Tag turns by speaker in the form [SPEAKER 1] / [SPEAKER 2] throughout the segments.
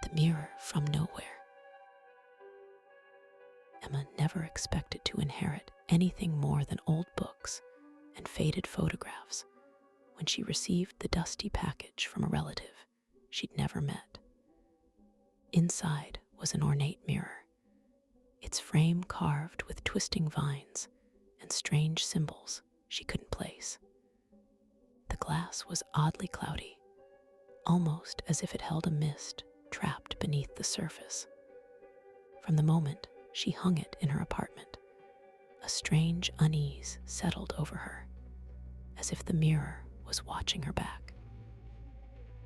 [SPEAKER 1] the mirror from nowhere. Emma never expected to inherit anything more than old books and faded photographs when she received the dusty package from a relative she'd never met. Inside was an ornate mirror, its frame carved with twisting vines and strange symbols she couldn't place. The glass was oddly cloudy, almost as if it held a mist trapped beneath the surface. From the moment she hung it in her apartment, a strange unease settled over her, as if the mirror was watching her back.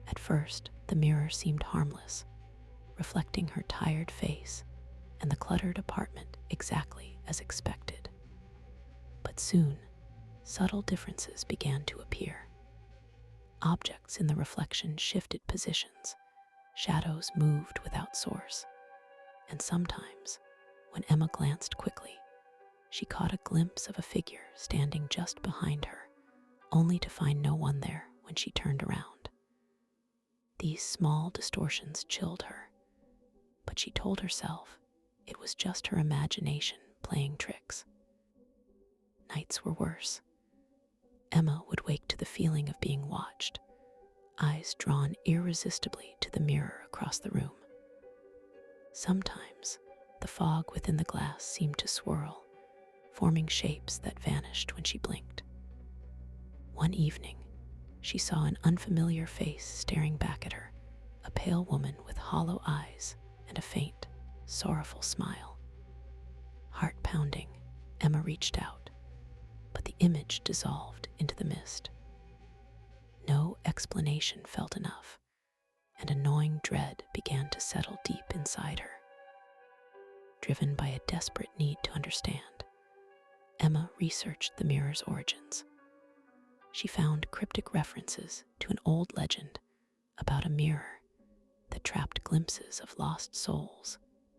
[SPEAKER 1] At first, the mirror seemed harmless, reflecting her tired face and the cluttered apartment exactly as expected. But soon, subtle differences began to appear. Objects in the reflection shifted positions, shadows moved without source, and sometimes, when Emma glanced quickly, she caught a glimpse of a figure standing just behind her, only to find no one there when she turned around. These small distortions chilled her, but she told herself it was just her imagination playing tricks. Nights were worse. Emma would wake to the feeling of being watched, eyes drawn irresistibly to the mirror across the room. Sometimes, the fog within the glass seemed to swirl, forming shapes that vanished when she blinked. One evening, she saw an unfamiliar face staring back at her, a pale woman with hollow eyes and a faint, sorrowful smile. Heart pounding, Emma reached out, but the image dissolved into the mist. No explanation felt enough, and a gnawing dread began to settle deep inside her. Driven by a desperate need to understand, Emma researched the mirror's origins. She found cryptic references to an old legend about a mirror that trapped glimpses of lost souls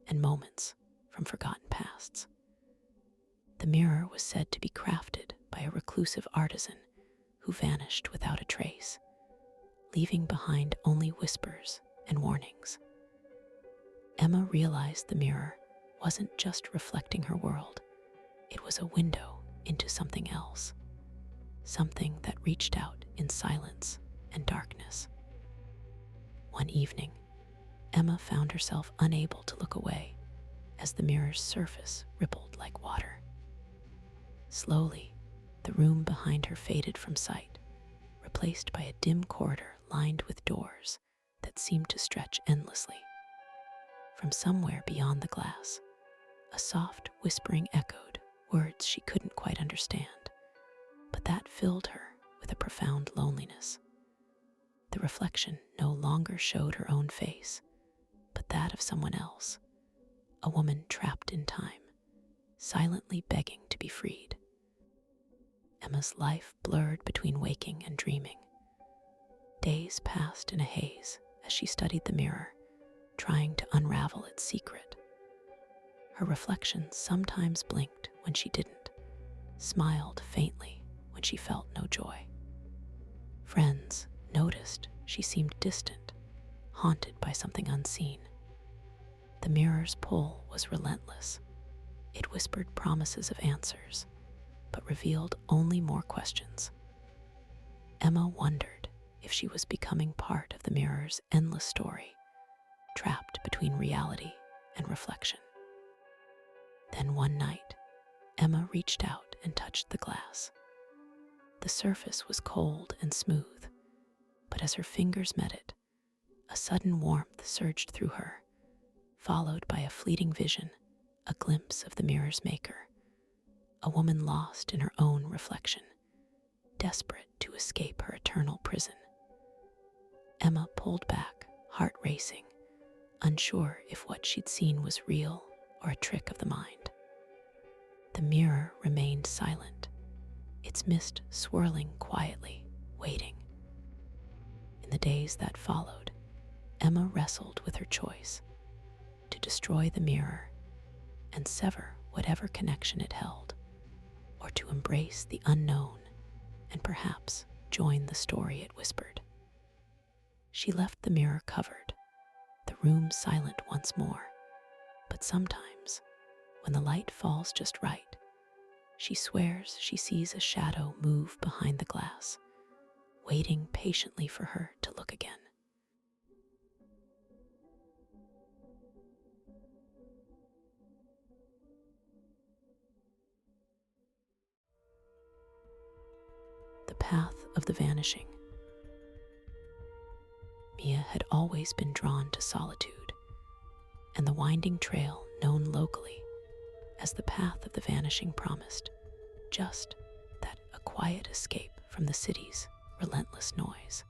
[SPEAKER 1] and moments from forgotten pasts. The mirror was said to be crafted by a reclusive artisan who vanished without a trace, leaving behind only whispers and warnings. Emma realized the mirror wasn't just reflecting her world, it was a window into something else, something that reached out in silence and darkness. One evening, Emma found herself unable to look away as the mirror's surface rippled like water. Slowly, the room behind her faded from sight, replaced by a dim corridor lined with doors that seemed to stretch endlessly. From somewhere beyond the glass, a soft whispering echoed words she couldn't quite understand, but that filled her with a profound loneliness. The reflection no longer showed her own face, but that of someone else, a woman trapped in time, silently begging to be freed. Emma's life blurred between waking and dreaming. Days passed in a haze as she studied the mirror, trying to unravel its secret. Her reflection sometimes blinked when she didn't, smiled faintly when she felt no joy. Friends noticed she seemed distant, haunted by something unseen. The mirror's pull was relentless. It whispered promises of answers, but revealed only more questions. Emma wondered if she was becoming part of the mirror's endless story, trapped between reality and reflection. Then one night, Emma reached out and touched the glass. The surface was cold and smooth, but as her fingers met it, a sudden warmth surged through her, followed by a fleeting vision, a glimpse of the mirror's maker, a woman lost in her own reflection, desperate to escape her eternal prison. Emma pulled back, heart racing, unsure if what she'd seen was real or a trick of the mind. The mirror remained silent, its mist swirling quietly, waiting. In the days that followed, Emma wrestled with her choice to destroy the mirror and sever whatever connection it held, or to embrace the unknown and perhaps join the story it whispered. She left the mirror covered, the room silent once more. But sometimes, when the light falls just right, she swears she sees a shadow move behind the glass, waiting patiently for her to look again. The path of the vanishing. Mia had always been drawn to solitude, and the winding trail known locally as the path of the vanishing promised just that, a quiet escape from the city's relentless noise.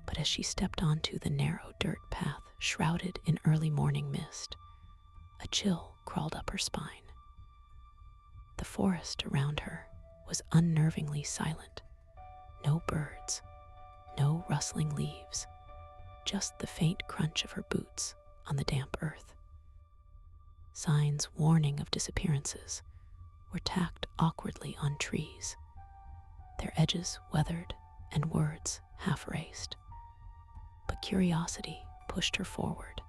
[SPEAKER 1] But as she stepped onto the narrow dirt path shrouded in early morning mist, a chill crawled up her spine. The forest around her was unnervingly silent. No birds, no rustling leaves, just the faint crunch of her boots on the damp earth. Signs warning of disappearances were tacked awkwardly on trees, their edges weathered and words half erased. But curiosity pushed her forward.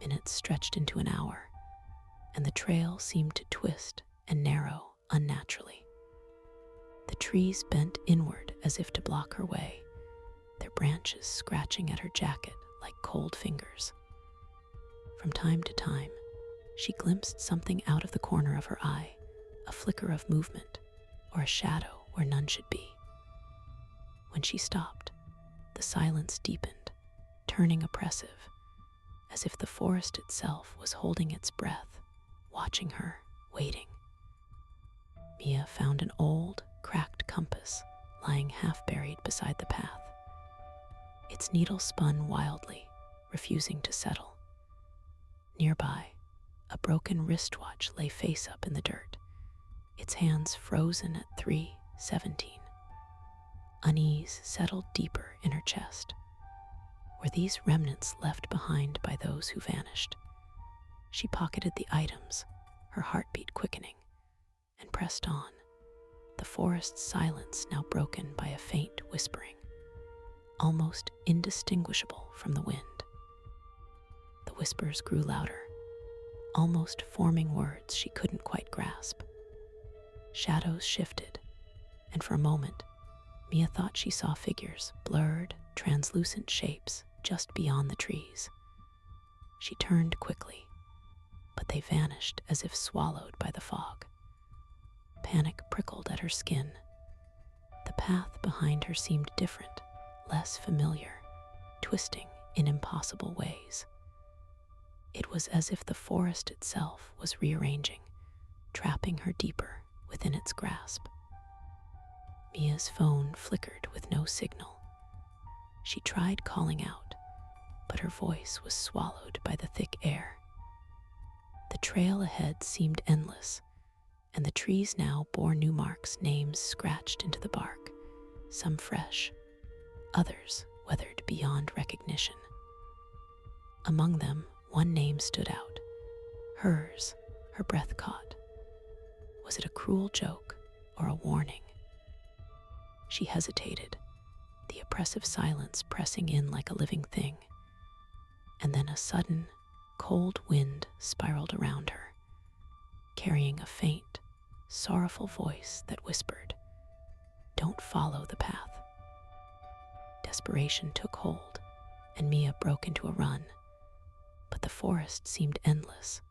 [SPEAKER 1] Minutes stretched into an hour, and the trail seemed to twist and narrow unnaturally. The trees bent inward as if to block her way, their branches scratching at her jacket like cold fingers. From time to time, she glimpsed something out of the corner of her eye, a flicker of movement or a shadow where none should be. When she stopped, the silence deepened, turning oppressive, as if the forest itself was holding its breath, watching her, waiting. Mia found an old, cracked compass lying half buried beside the path. Its needle spun wildly, refusing to settle. Nearby, a broken wristwatch lay face up in the dirt, its hands frozen at 3:17. Unease settled deeper in her chest. Were these remnants left behind by those who vanished? She pocketed the items, her heartbeat quickening, and pressed on, the forest's silence now broken by a faint whispering, almost indistinguishable from the wind. The whispers grew louder, almost forming words she couldn't quite grasp. Shadows shifted, and for a moment, Mia thought she saw figures, blurred, translucent shapes just beyond the trees. She turned quickly, but they vanished as if swallowed by the fog. Panic prickled at her skin. The path behind her seemed different, less familiar, twisting in impossible ways. It was as if the forest itself was rearranging, trapping her deeper within its grasp. Mia's phone flickered with no signal. She tried calling out, but her voice was swallowed by the thick air. The trail ahead seemed endless, and the trees now bore new marks, names scratched into the bark, some fresh, others weathered beyond recognition. Among them, one name stood out, hers. Her breath caught. Was it a cruel joke or a warning? She hesitated, the oppressive silence pressing in like a living thing. And then a sudden, cold wind spiraled around her, carrying a faint, sorrowful voice that whispered, "Don't follow the path." Desperation took hold, and Mia broke into a run. But the forest seemed endless,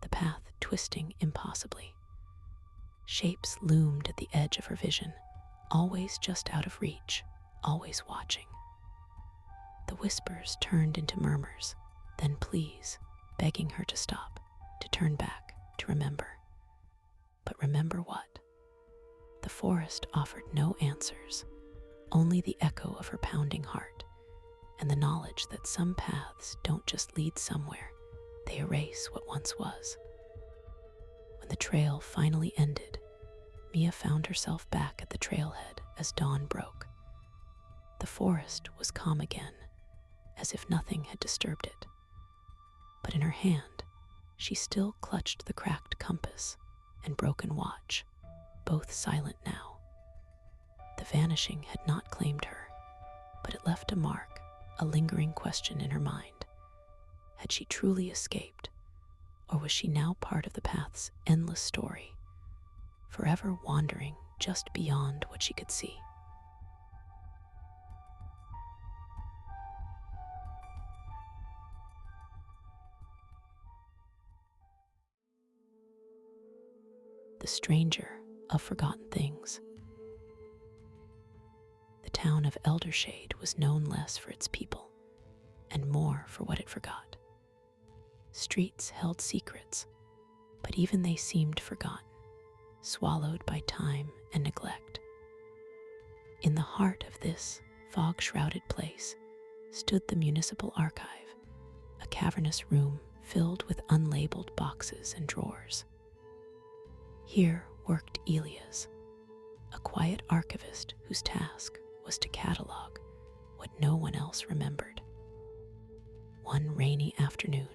[SPEAKER 1] the path twisting impossibly. Shapes loomed at the edge of her vision, always just out of reach, always watching. The whispers turned into murmurs, then pleas, begging her to stop, to turn back, to remember. But remember what? The forest offered no answers, only the echo of her pounding heart, and the knowledge that some paths don't just lead somewhere, they erase what once was. When the trail finally ended, Mia found herself back at the trailhead as dawn broke. The forest was calm again, as if nothing had disturbed it. But in her hand, she still clutched the cracked compass and broken watch, both silent now. The vanishing had not claimed her, but it left a mark, a lingering question in her mind. Had she truly escaped, or was she now part of the path's endless story, forever wandering just beyond what she could see? The Stranger of Forgotten Things. The town of Eldershade was known less for its people and more for what it forgot. Streets held secrets, but even they seemed forgotten, swallowed by time and neglect. In the heart of this fog-shrouded place stood the municipal archive, a cavernous room filled with unlabeled boxes and drawers. Here worked Elias, a quiet archivist whose task was to catalog what no one else remembered. One rainy afternoon,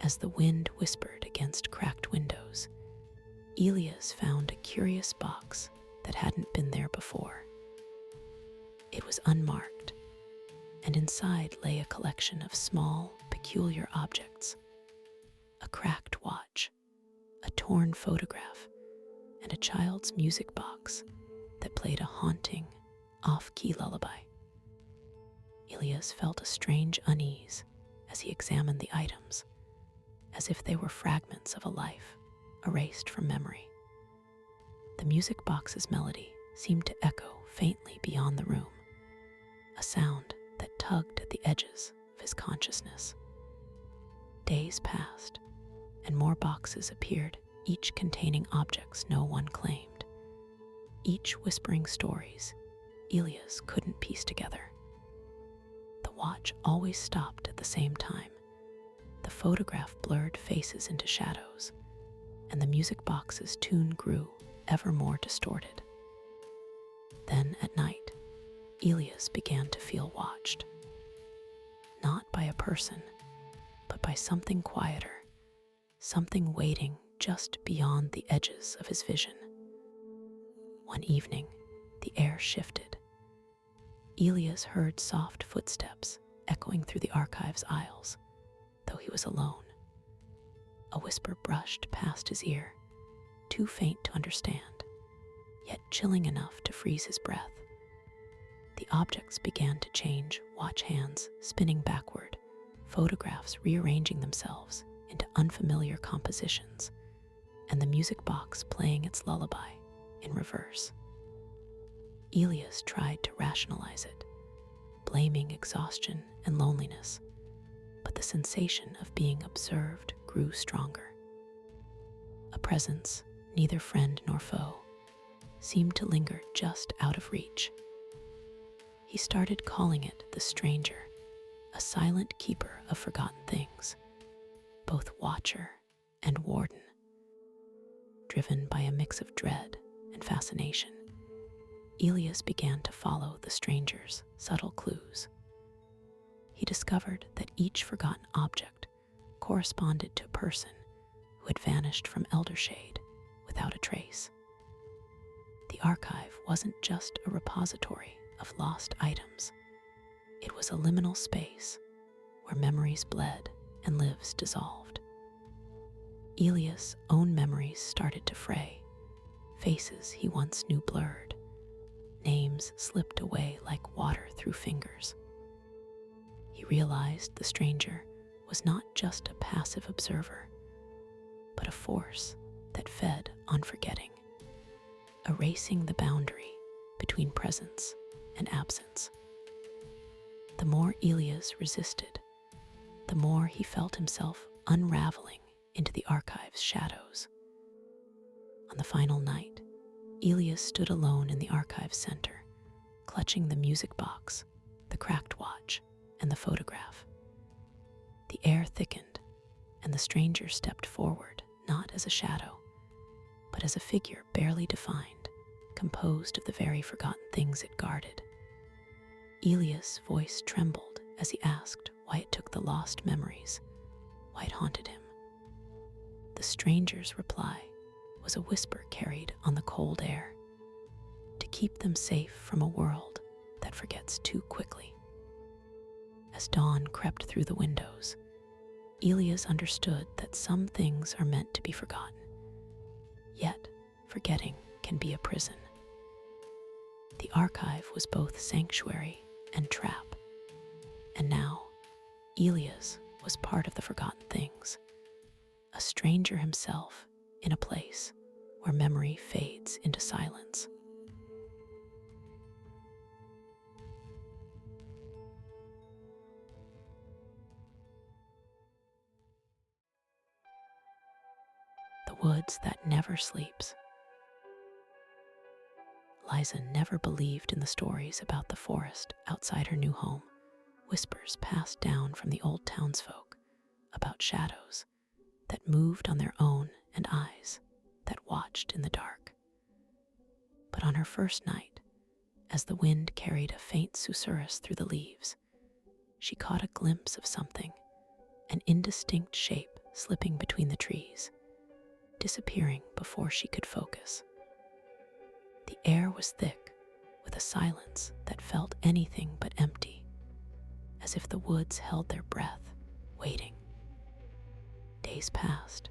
[SPEAKER 1] as the wind whispered against cracked windows, Elias found a curious box that hadn't been there before. It was unmarked, and inside lay a collection of small, peculiar objects: a cracked watch, a torn photograph, and a child's music box that played a haunting, off-key lullaby. Elias felt a strange unease as he examined the items, as if they were fragments of a life erased from memory. The music box's melody seemed to echo faintly beyond the room, a sound that tugged at the edges of his consciousness. Days passed, and more boxes appeared, each containing objects no one claimed, each whispering stories Elias couldn't piece together. The watch always stopped at the same time. The photograph blurred faces into shadows, and the music box's tune grew ever more distorted. Then at night, Elias began to feel watched, not by a person, but by something quieter, something waiting just beyond the edges of his vision. One evening, the air shifted. Elias heard soft footsteps echoing through the archive's aisles, though he was alone. A whisper brushed past his ear, too faint to understand, yet chilling enough to freeze his breath. The objects began to change, watch hands spinning backward, photographs rearranging themselves into unfamiliar compositions, and the music box playing its lullaby in reverse. Elias tried to rationalize it, blaming exhaustion and loneliness, but the sensation of being observed grew stronger. A presence, neither friend nor foe, seemed to linger just out of reach. He started calling it the Stranger, a silent keeper of forgotten things, both watcher and warden. Driven by a mix of dread and fascination, Elias began to follow the Stranger's subtle clues. He discovered that each forgotten object corresponded to a person who had vanished from Eldershade without a trace. The archive wasn't just a repository of lost items. It was a liminal space where memories bled and lives dissolved. Elias' own memories started to fray, faces he once knew blurred, names slipped away like water through fingers. He realized the Stranger was not just a passive observer, but a force that fed on forgetting, erasing the boundary between presence and absence. The more Elias resisted, the more he felt himself unraveling into the archive's shadows. On the final night, Elias stood alone in the archive's center, clutching the music box, the cracked watch, and the photograph. The air thickened, and the Stranger stepped forward, not as a shadow, but as a figure barely defined, composed of the very forgotten things it guarded. Elias' voice trembled as he asked why it took the lost memories, why it haunted him. The Stranger's reply was a whisper carried on the cold air, to keep them safe from a world that forgets too quickly. As dawn crept through the windows, Elias understood that some things are meant to be forgotten, yet forgetting can be a prison. The archive was both sanctuary and trap, and now Elias was part of the forgotten things, a stranger himself in a place where memory fades into silence. The woods that never sleeps. Liza never believed in the stories about the forest outside her new home. Whispers passed down from the old townsfolk about shadows that moved on their own and eyes that watched in the dark. But on her first night, as the wind carried a faint susurrus through the leaves, she caught a glimpse of something, an indistinct shape slipping between the trees, disappearing before she could focus. The air was thick with a silence that felt anything but empty, as if the woods held their breath, waiting. Days passed,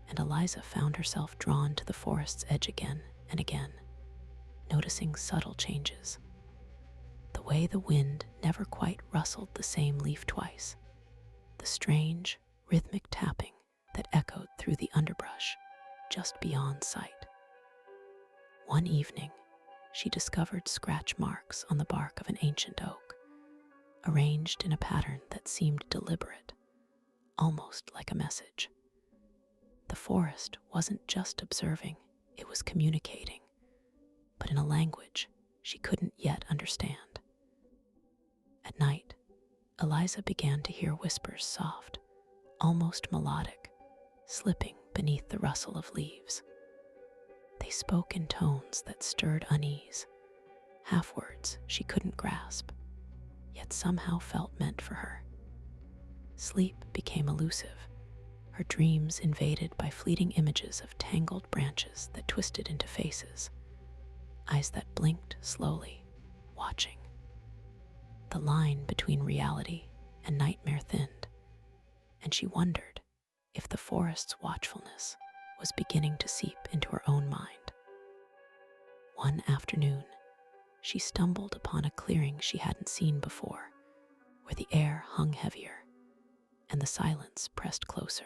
[SPEAKER 1] and Eliza found herself drawn to the forest's edge again and again, noticing subtle changes. The way the wind never quite rustled the same leaf twice, the strange, rhythmic tapping that echoed through the underbrush just beyond sight. One evening, she discovered scratch marks on the bark of an ancient oak, arranged in a pattern that seemed deliberate, almost like a message. The forest wasn't just observing, it was communicating, but in a language she couldn't yet understand. At night, Eliza began to hear whispers, soft, almost melodic, slipping beneath the rustle of leaves. They spoke in tones that stirred unease, half words she couldn't grasp, yet somehow felt meant for her. Sleep became elusive, her dreams invaded by fleeting images of tangled branches that twisted into faces, eyes that blinked slowly, watching. The line between reality and nightmare thinned, and she wondered if the forest's watchfulness was beginning to seep into her own mind. One afternoon, she stumbled upon a clearing she hadn't seen before, where the air hung heavier and the silence pressed closer.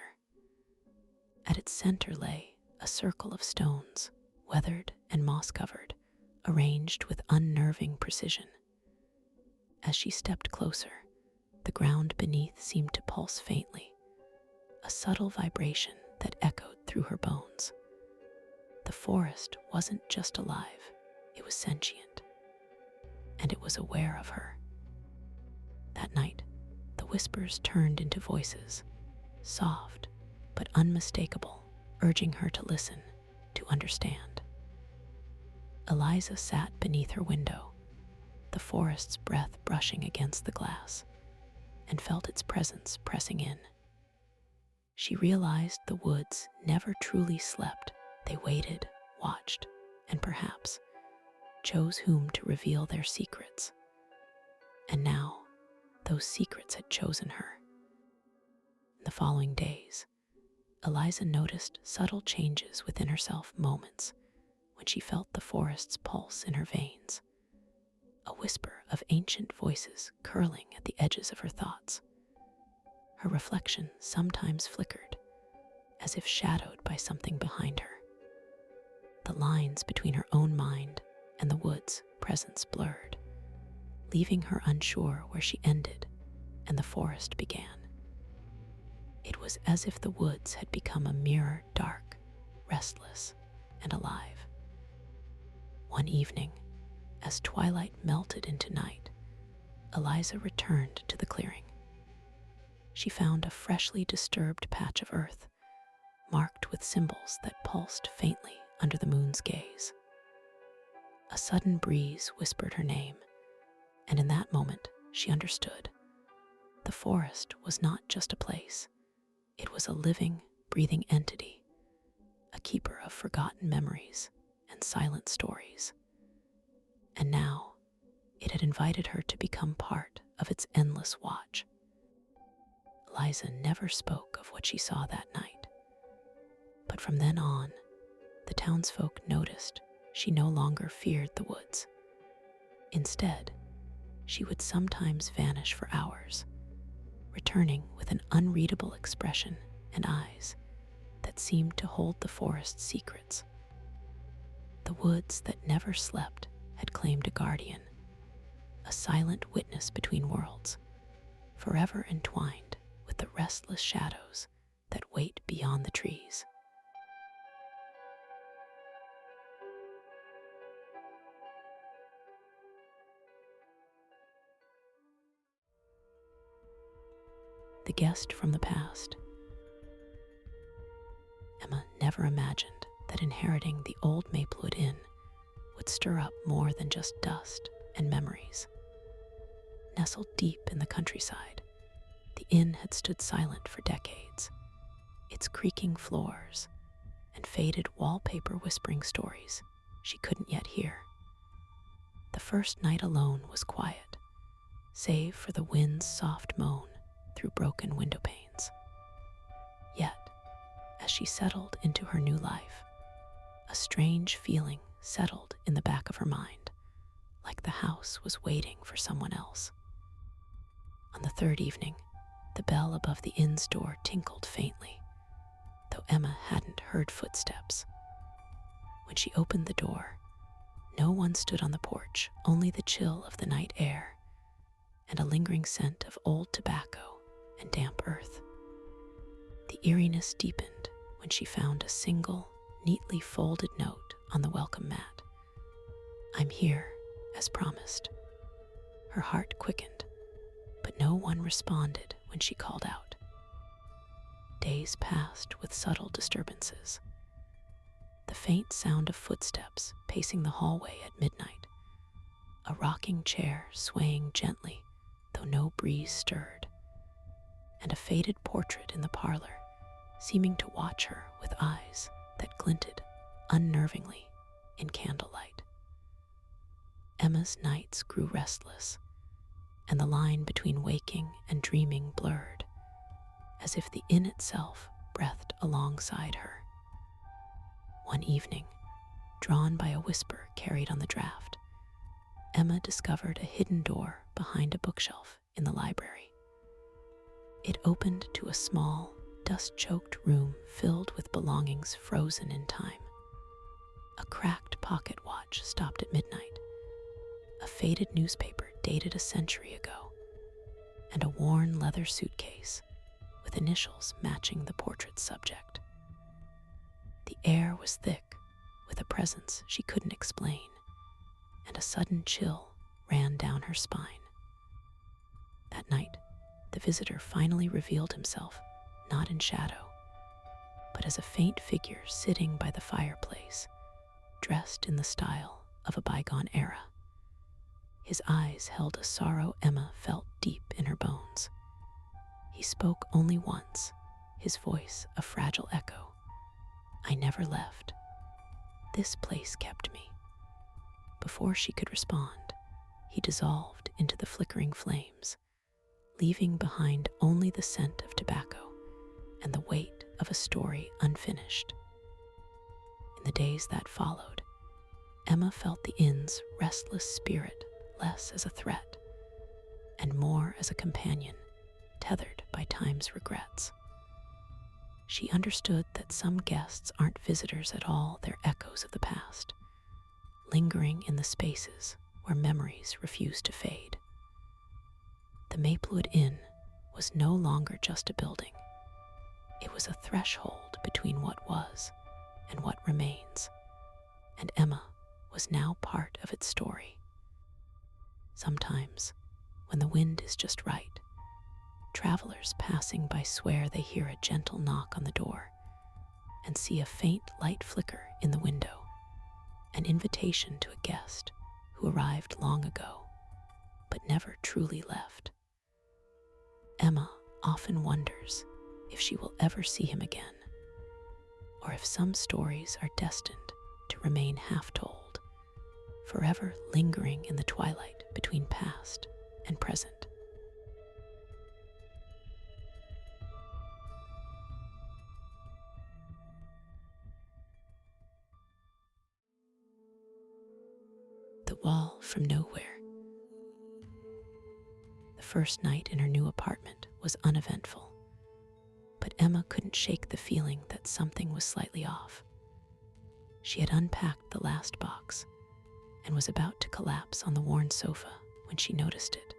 [SPEAKER 1] At its center lay a circle of stones, weathered and moss-covered, arranged with unnerving precision. As she stepped closer, the ground beneath seemed to pulse faintly, a subtle vibration that echoed through her bones. The forest wasn't just alive, it was sentient, and it was aware of her. That night, the whispers turned into voices, soft but unmistakable, urging her to listen, to understand. Eliza sat beneath her window, the forest's breath brushing against the glass, and felt its presence pressing in. She realized the woods never truly slept. They waited, watched, and perhaps chose whom to reveal their secrets. And now, those secrets had chosen her. In the following days, Eliza noticed subtle changes within herself, moments when she felt the forest's pulse in her veins, a whisper of ancient voices curling at the edges of her thoughts. Her reflection sometimes flickered, as if shadowed by something behind her. The lines between her own mind and the wood's presence blurred, leaving her unsure where she ended and the forest began. It was as if the woods had become a mirror, dark, restless, and alive. One evening, as twilight melted into night, Eliza returned to the clearing. She found a freshly disturbed patch of earth, marked with symbols that pulsed faintly under the moon's gaze. A sudden breeze whispered her name, and in that moment she understood. The forest was not just a place. It was a living, breathing entity, a keeper of forgotten memories and silent stories. And now, It had invited her to become part of its endless watch. Eliza never spoke of what she saw that night, but from then on, the townsfolk noticed she no longer feared the woods. Instead, she would sometimes vanish for hours, returning with an unreadable expression and eyes that seemed to hold the forest's secrets. The woods that never slept had claimed a guardian, a silent witness between worlds, forever entwined with the restless shadows that wait beyond the trees. The guest from the past. Emma never imagined that inheriting the old Maplewood Inn would stir up more than just dust and memories. Nestled deep in the countryside, the inn had stood silent for decades, its creaking floors and faded wallpaper whispering stories she couldn't yet hear. The first night alone was quiet, save for the wind's soft moan through broken window panes. Yet, as she settled into her new life, a strange feeling settled in the back of her mind, like the house was waiting for someone else. On the third evening, the bell above the inn's door tinkled faintly, though Emma hadn't heard footsteps. When she opened the door, no one stood on the porch, only the chill of the night air and a lingering scent of old tobacco and damp earth. The eeriness deepened when she found a single, neatly folded note on the welcome mat. "I'm here, as promised." Her heart quickened, but no one responded when she called out. Days passed with subtle disturbances. The faint sound of footsteps pacing the hallway at midnight, a rocking chair swaying gently though no breeze stirred, and a faded portrait in the parlor seeming to watch her with eyes that glinted unnervingly in candlelight. Emma's nights grew restless, and the line between waking and dreaming blurred, as if the inn itself breathed alongside her. One evening, drawn by a whisper carried on the draft, Emma discovered a hidden door behind a bookshelf in the library. It opened to a small, dust-choked room filled with belongings frozen in time. A cracked pocket watch stopped at midnight, a faded newspaper dated a century ago, and a worn leather suitcase with initials matching the portrait's subject. The air was thick with a presence she couldn't explain, and a sudden chill ran down her spine. That night, the visitor finally revealed himself, not in shadow, but as a faint figure sitting by the fireplace, dressed in the style of a bygone era. His eyes held a sorrow Emma felt deep in her bones. He spoke only once, his voice a fragile echo. "I never left. This place kept me." Before she could respond, he dissolved into the flickering flames, leaving behind only the scent of tobacco and the weight of a story unfinished. In the days that followed, Emma felt the inn's restless spirit less as a threat and more as a companion tethered by time's regrets. She understood that some guests aren't visitors at all, they're echoes of the past, lingering in the spaces where memories refuse to fade. The Maplewood Inn was no longer just a building. It was a threshold between what was and what remains, and Emma was now part of its story. Sometimes, when the wind is just right, travelers passing by swear they hear a gentle knock on the door and see a faint light flicker in the window, an invitation to a guest who arrived long ago but never truly left. Emma often wonders if she will ever see him again, or if some stories are destined to remain half-told, forever lingering in the twilight between past and present. The wall from nowhere. The first night in her new apartment was uneventful, but Emma couldn't shake the feeling that something was slightly off. She had unpacked the last box and was about to collapse on the worn sofa when she noticed it,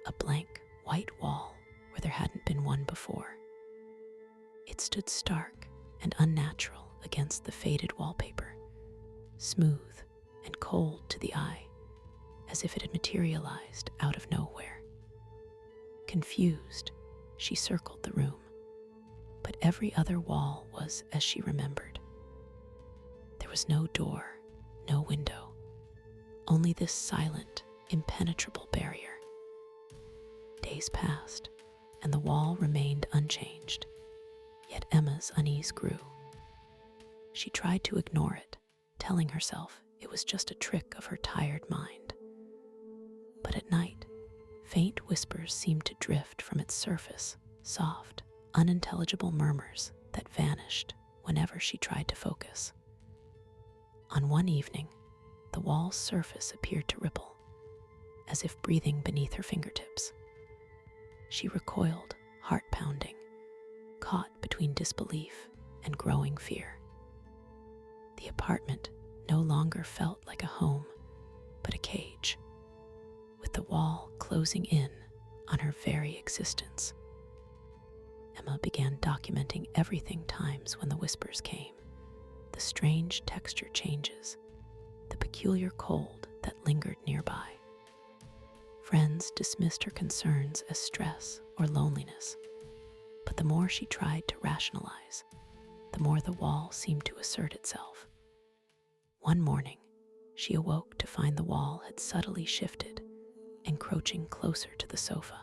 [SPEAKER 1] a blank white wall where there hadn't been one before. It stood stark and unnatural against the faded wallpaper, smooth and cold to the eye, as if it had materialized out of nowhere. Confused, she circled the room, but every other wall was as she remembered. There was no door, no window, only this silent, impenetrable barrier. Days passed, and the wall remained unchanged, yet Emma's unease grew. She tried to ignore it, telling herself it was just a trick of her tired mind. But at night, faint whispers seemed to drift from its surface, soft, unintelligible murmurs that vanished whenever she tried to focus. On one evening, the wall's surface appeared to ripple, as if breathing beneath her fingertips. She recoiled, heart pounding, caught between disbelief and growing fear. The apartment no longer felt like a home, but a cage, with the wall closing in on her very existence. Emma began documenting everything: times when the whispers came, the strange texture changes, the peculiar cold that lingered nearby. Friends dismissed her concerns as stress or loneliness, but the more she tried to rationalize, the more the wall seemed to assert itself. One morning, she awoke to find the wall had subtly shifted, encroaching closer to the sofa.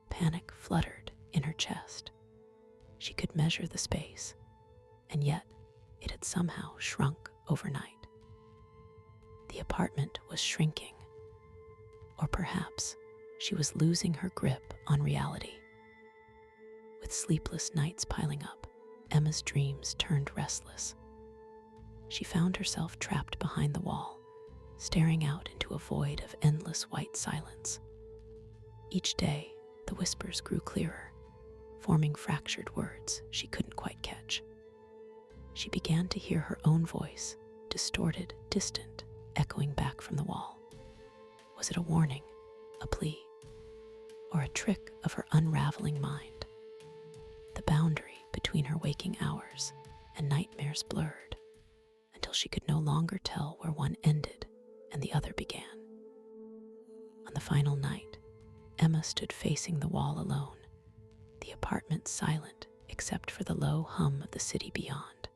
[SPEAKER 1] Panic fluttered in her chest. She could measure the space, and yet it had somehow shrunk overnight. The apartment was shrinking, or perhaps she was losing her grip on reality. With sleepless nights piling up, Emma's dreams turned restless. She found herself trapped behind the wall, staring out into a void of endless white silence. Each day, the whispers grew clearer, forming fractured words she couldn't quite catch. She began to hear her own voice, distorted, distant, echoing back from the wall. Was it a warning, a plea, or a trick of her unraveling mind? The boundary between her waking hours and nightmares blurred until she could no longer tell where one ended and the other began. On the final night, Emma stood facing the wall alone, the apartment silent except for the low hum of the city beyond.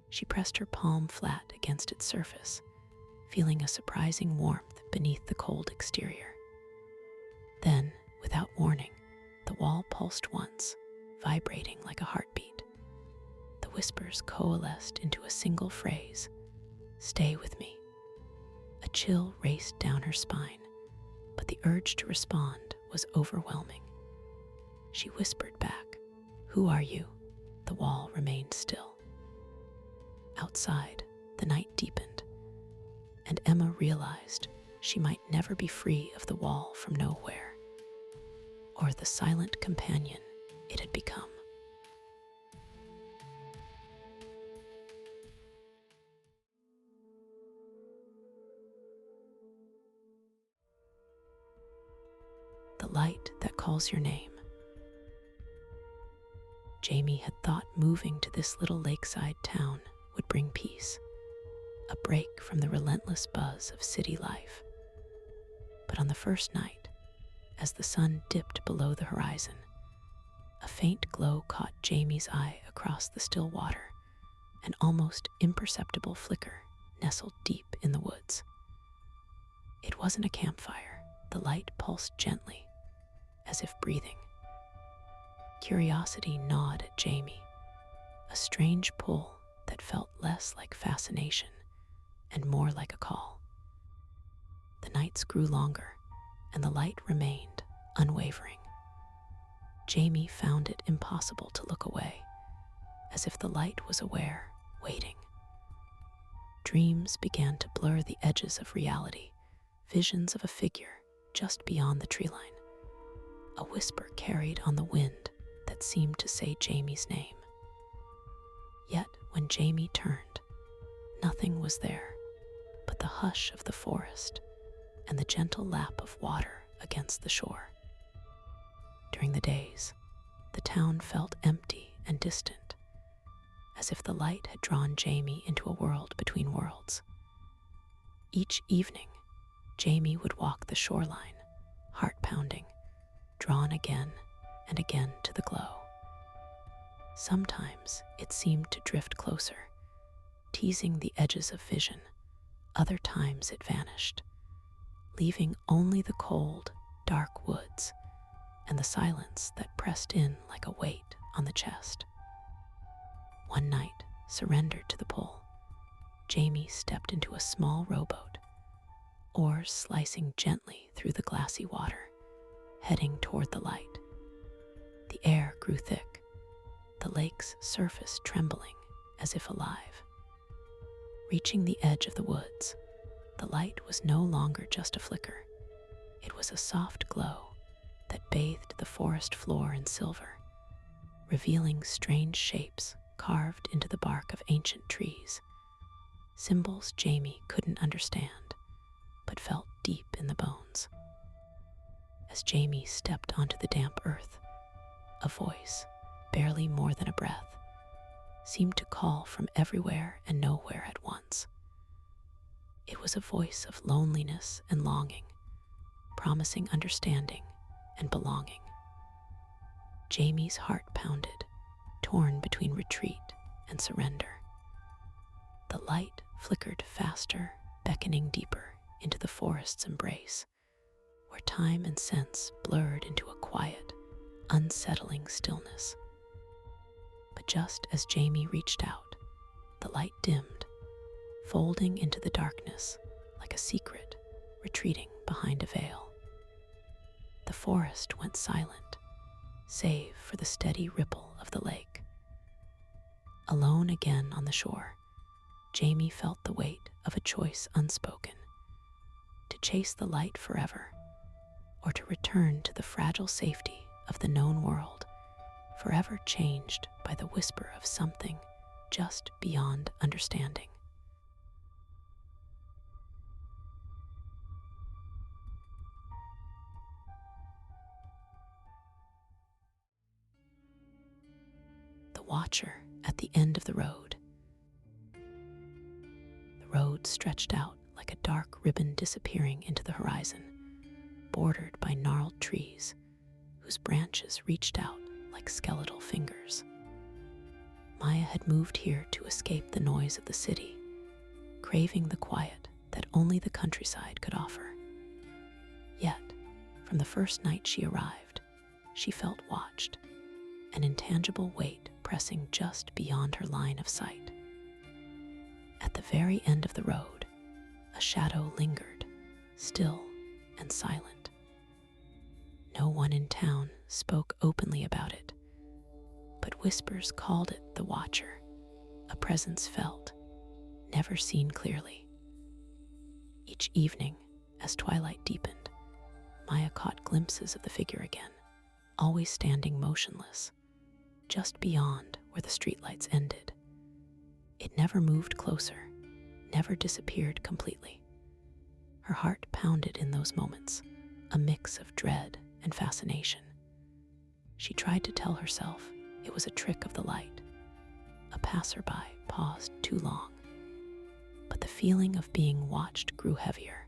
[SPEAKER 1] She pressed her palm flat against its surface, feeling a surprising warmth beneath the cold exterior. Then, without warning, the wall pulsed once, vibrating like a heartbeat. The whispers coalesced into a single phrase: "Stay with me." A chill raced down her spine, but the urge to respond was overwhelming. She whispered back, "Who are you?" The wall remained still. Outside, the night deepened, and Emma realized she might never be free of the wall from nowhere, or the silent companion it had become. The light that calls your name. Jamie had thought moving to this little lakeside town would bring peace, a break from the relentless buzz of city life. But on the first night, as the sun dipped below the horizon, a faint glow caught Jamie's eye across the still water, an almost imperceptible flicker nestled deep in the woods. It wasn't a campfire. The light pulsed gently, as if breathing. Curiosity gnawed at Jamie, a strange pull that felt less like fascination and more like a call. The nights grew longer, and the light remained unwavering. Jamie found it impossible to look away, as if the light was aware, waiting. Dreams began to blur the edges of reality, visions of a figure just beyond the tree line. A whisper carried on the wind that seemed to say Jamie's name. Yet when Jamie turned, nothing was there but the hush of the forest and the gentle lap of water against the shore. During the days, the town felt empty and distant, as if the light had drawn Jamie into a world between worlds. Each evening, Jamie would walk the shoreline, heart pounding, drawn again and again to the glow. Sometimes it seemed to drift closer, teasing the edges of vision. Other times it vanished, leaving only the cold, dark woods and the silence that pressed in like a weight on the chest. One night, surrendered to the pull, Jamie stepped into a small rowboat, oars slicing gently through the glassy water, heading toward the light. The air grew thick, the lake's surface trembling as if alive. Reaching the edge of the woods, the light was no longer just a flicker. It was a soft glow that bathed the forest floor in silver, revealing strange shapes carved into the bark of ancient trees, symbols Jamie couldn't understand, but felt deep in the bones. As Jamie stepped onto the damp earth, a voice, barely more than a breath, seemed to call from everywhere and nowhere at once. It was a voice of loneliness and longing, promising understanding and belonging. Jamie's heart pounded, torn between retreat and surrender. The light flickered faster, beckoning deeper into the forest's embrace, where time and sense blurred into a quiet, unsettling stillness. But just as Jamie reached out, the light dimmed, folding into the darkness like a secret retreating behind a veil. The forest went silent, save for the steady ripple of the lake. Alone again on the shore, Jamie felt the weight of a choice unspoken: to chase the light forever, or to return to the fragile safety of the known world, forever changed by the whisper of something just beyond understanding. The Watcher at the end of the road. The road stretched out like a dark ribbon disappearing into the horizon, bordered by gnarled trees whose branches reached out like skeletal fingers. Maya had moved here to escape the noise of the city, craving the quiet that only the countryside could offer. Yet, from the first night she arrived, she felt watched, an intangible weight pressing just beyond her line of sight. At the very end of the road, a shadow lingered, still and silent. No one in town spoke openly about it, but whispers called it the Watcher, a presence felt, never seen clearly. Each evening, as twilight deepened, Maya caught glimpses of the figure again, always standing motionless, just beyond where the streetlights ended. It never moved closer, never disappeared completely. Her heart pounded in those moments, a mix of dread and fascination. She tried to tell herself it was a trick of the light. A passerby paused too long. But the feeling of being watched grew heavier,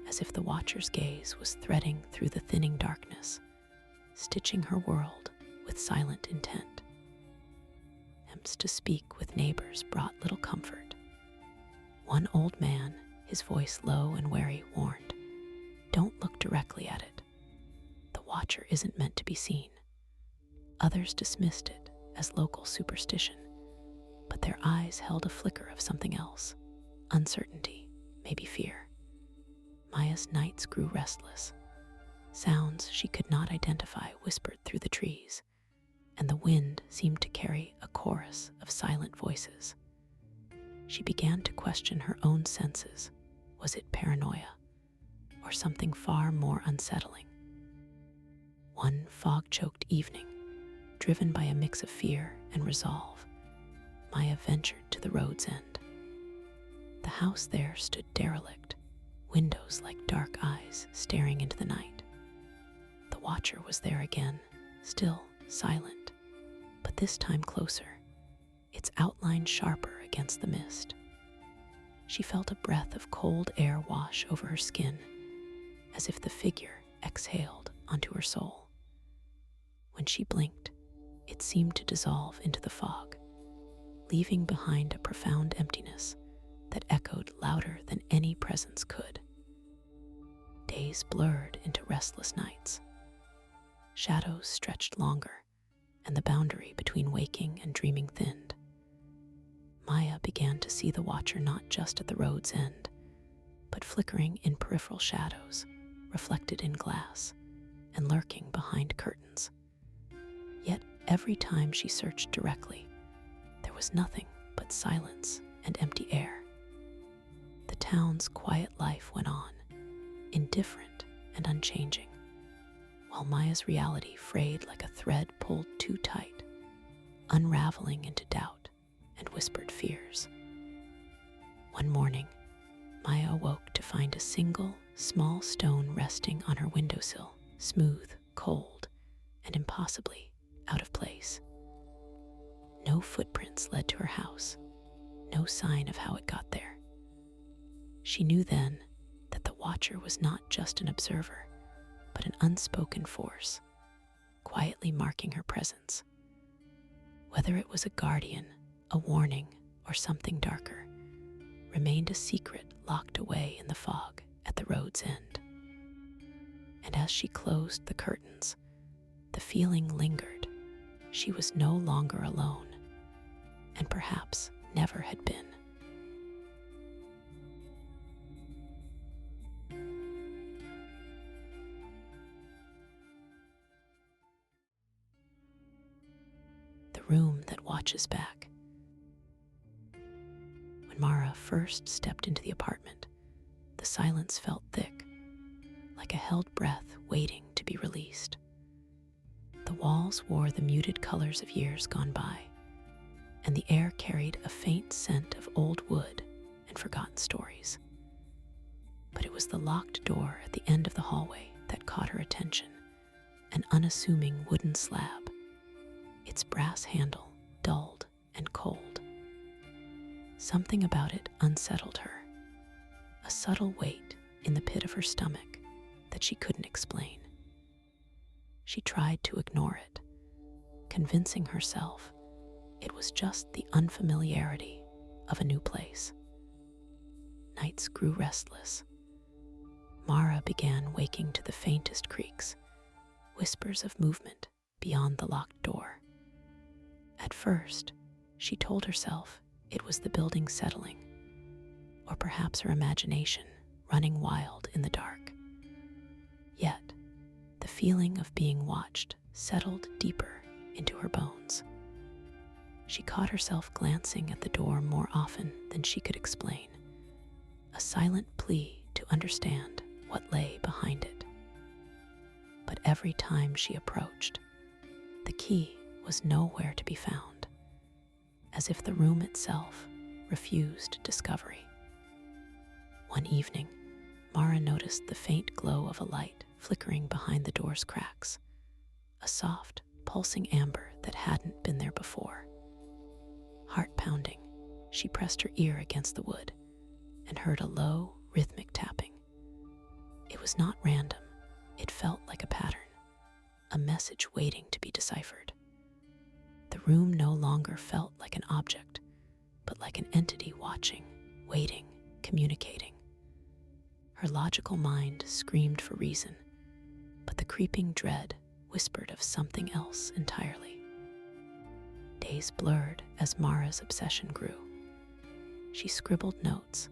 [SPEAKER 1] as if the Watcher's gaze was threading through the thinning darkness, stitching her world with silent intent. Attempts to speak with neighbors brought little comfort. One old man, his voice low and wary, warned, "Don't look directly at it. The Watcher isn't meant to be seen." Others dismissed it as local superstition, but their eyes held a flicker of something else: uncertainty, maybe fear. Maya's nights grew restless. Sounds she could not identify whispered through the trees, and the wind seemed to carry a chorus of silent voices. She began to question her own senses. Was it paranoia, or something far more unsettling? One fog-choked evening, driven by a mix of fear and resolve, Maya ventured to the road's end. The house there stood derelict, windows like dark eyes staring into the night. The watcher was there again, still silent, but this time closer, its outline sharper against the mist. She felt a breath of cold air wash over her skin, as if the figure exhaled onto her soul. When she blinked, it seemed to dissolve into the fog, leaving behind a profound emptiness that echoed louder than any presence could. Days blurred into restless nights. Shadows stretched longer, and the boundary between waking and dreaming thinned. Maya began to see the watcher not just at the road's end, but flickering in peripheral shadows, reflected in glass, and lurking behind curtains. Yet every time she searched directly, there was nothing but silence and empty air. The town's quiet life went on, indifferent and unchanging, while Maya's reality frayed like a thread pulled too tight, unraveling into doubt and whispered fears. One morning, Maya awoke to find a single, small stone resting on her windowsill, smooth, cold, and impossibly out of place. No footprints led to her house, no sign of how it got there. She knew then that the watcher was not just an observer, but an unspoken force, quietly marking her presence. Whether it was a guardian, a warning, or something darker, remained a secret locked away in the fog at the road's end. And as she closed the curtains, the feeling lingered. She was no longer alone, and perhaps never had been. The room that watches back. When Mara first stepped into the apartment, the silence felt thick, like a held breath waiting to be released. The walls wore the muted colors of years gone by, and the air carried a faint scent of old wood and forgotten stories. But it was the locked door at the end of the hallway that caught her attention, an unassuming wooden slab, its brass handle dulled and cold. Something about it unsettled her, a subtle weight in the pit of her stomach that she couldn't explain. She tried to ignore it, convincing herself it was just the unfamiliarity of a new place. Nights grew restless. Mara began waking to the faintest creaks, whispers of movement beyond the locked door. At first, she told herself it was the building settling, or perhaps her imagination running wild in the dark. Yet, the feeling of being watched settled deeper into her bones. She caught herself glancing at the door more often than she could explain, a silent plea to understand what lay behind it. But every time she approached, the key was nowhere to be found, as if the room itself refused discovery. One evening, Mara noticed the faint glow of a light flickering behind the door's cracks, a soft, pulsing amber that hadn't been there before. Heart pounding, she pressed her ear against the wood and heard a low, rhythmic tapping. It was not random. It felt like a pattern, a message waiting to be deciphered. The room no longer felt like an object, but like an entity watching, waiting, communicating. Her logical mind screamed for reason, but the creeping dread whispered of something else entirely. Days blurred as Mara's obsession grew. She scribbled notes,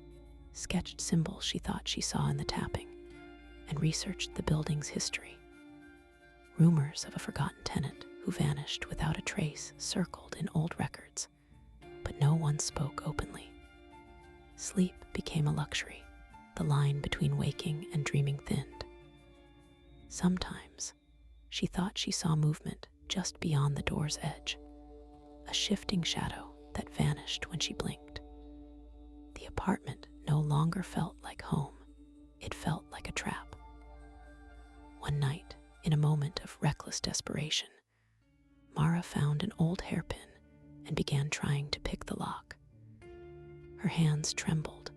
[SPEAKER 1] sketched symbols she thought she saw in the tapping, and researched the building's history. Rumors of a forgotten tenant who vanished without a trace circled in old records, but no one spoke openly. Sleep became a luxury, the line between waking and dreaming thinned. Sometimes, she thought she saw movement just beyond the door's edge, a shifting shadow that vanished when she blinked. The apartment no longer felt like home, it felt like a trap. One night, in a moment of reckless desperation, Mara found an old hairpin and began trying to pick the lock. Her hands trembled,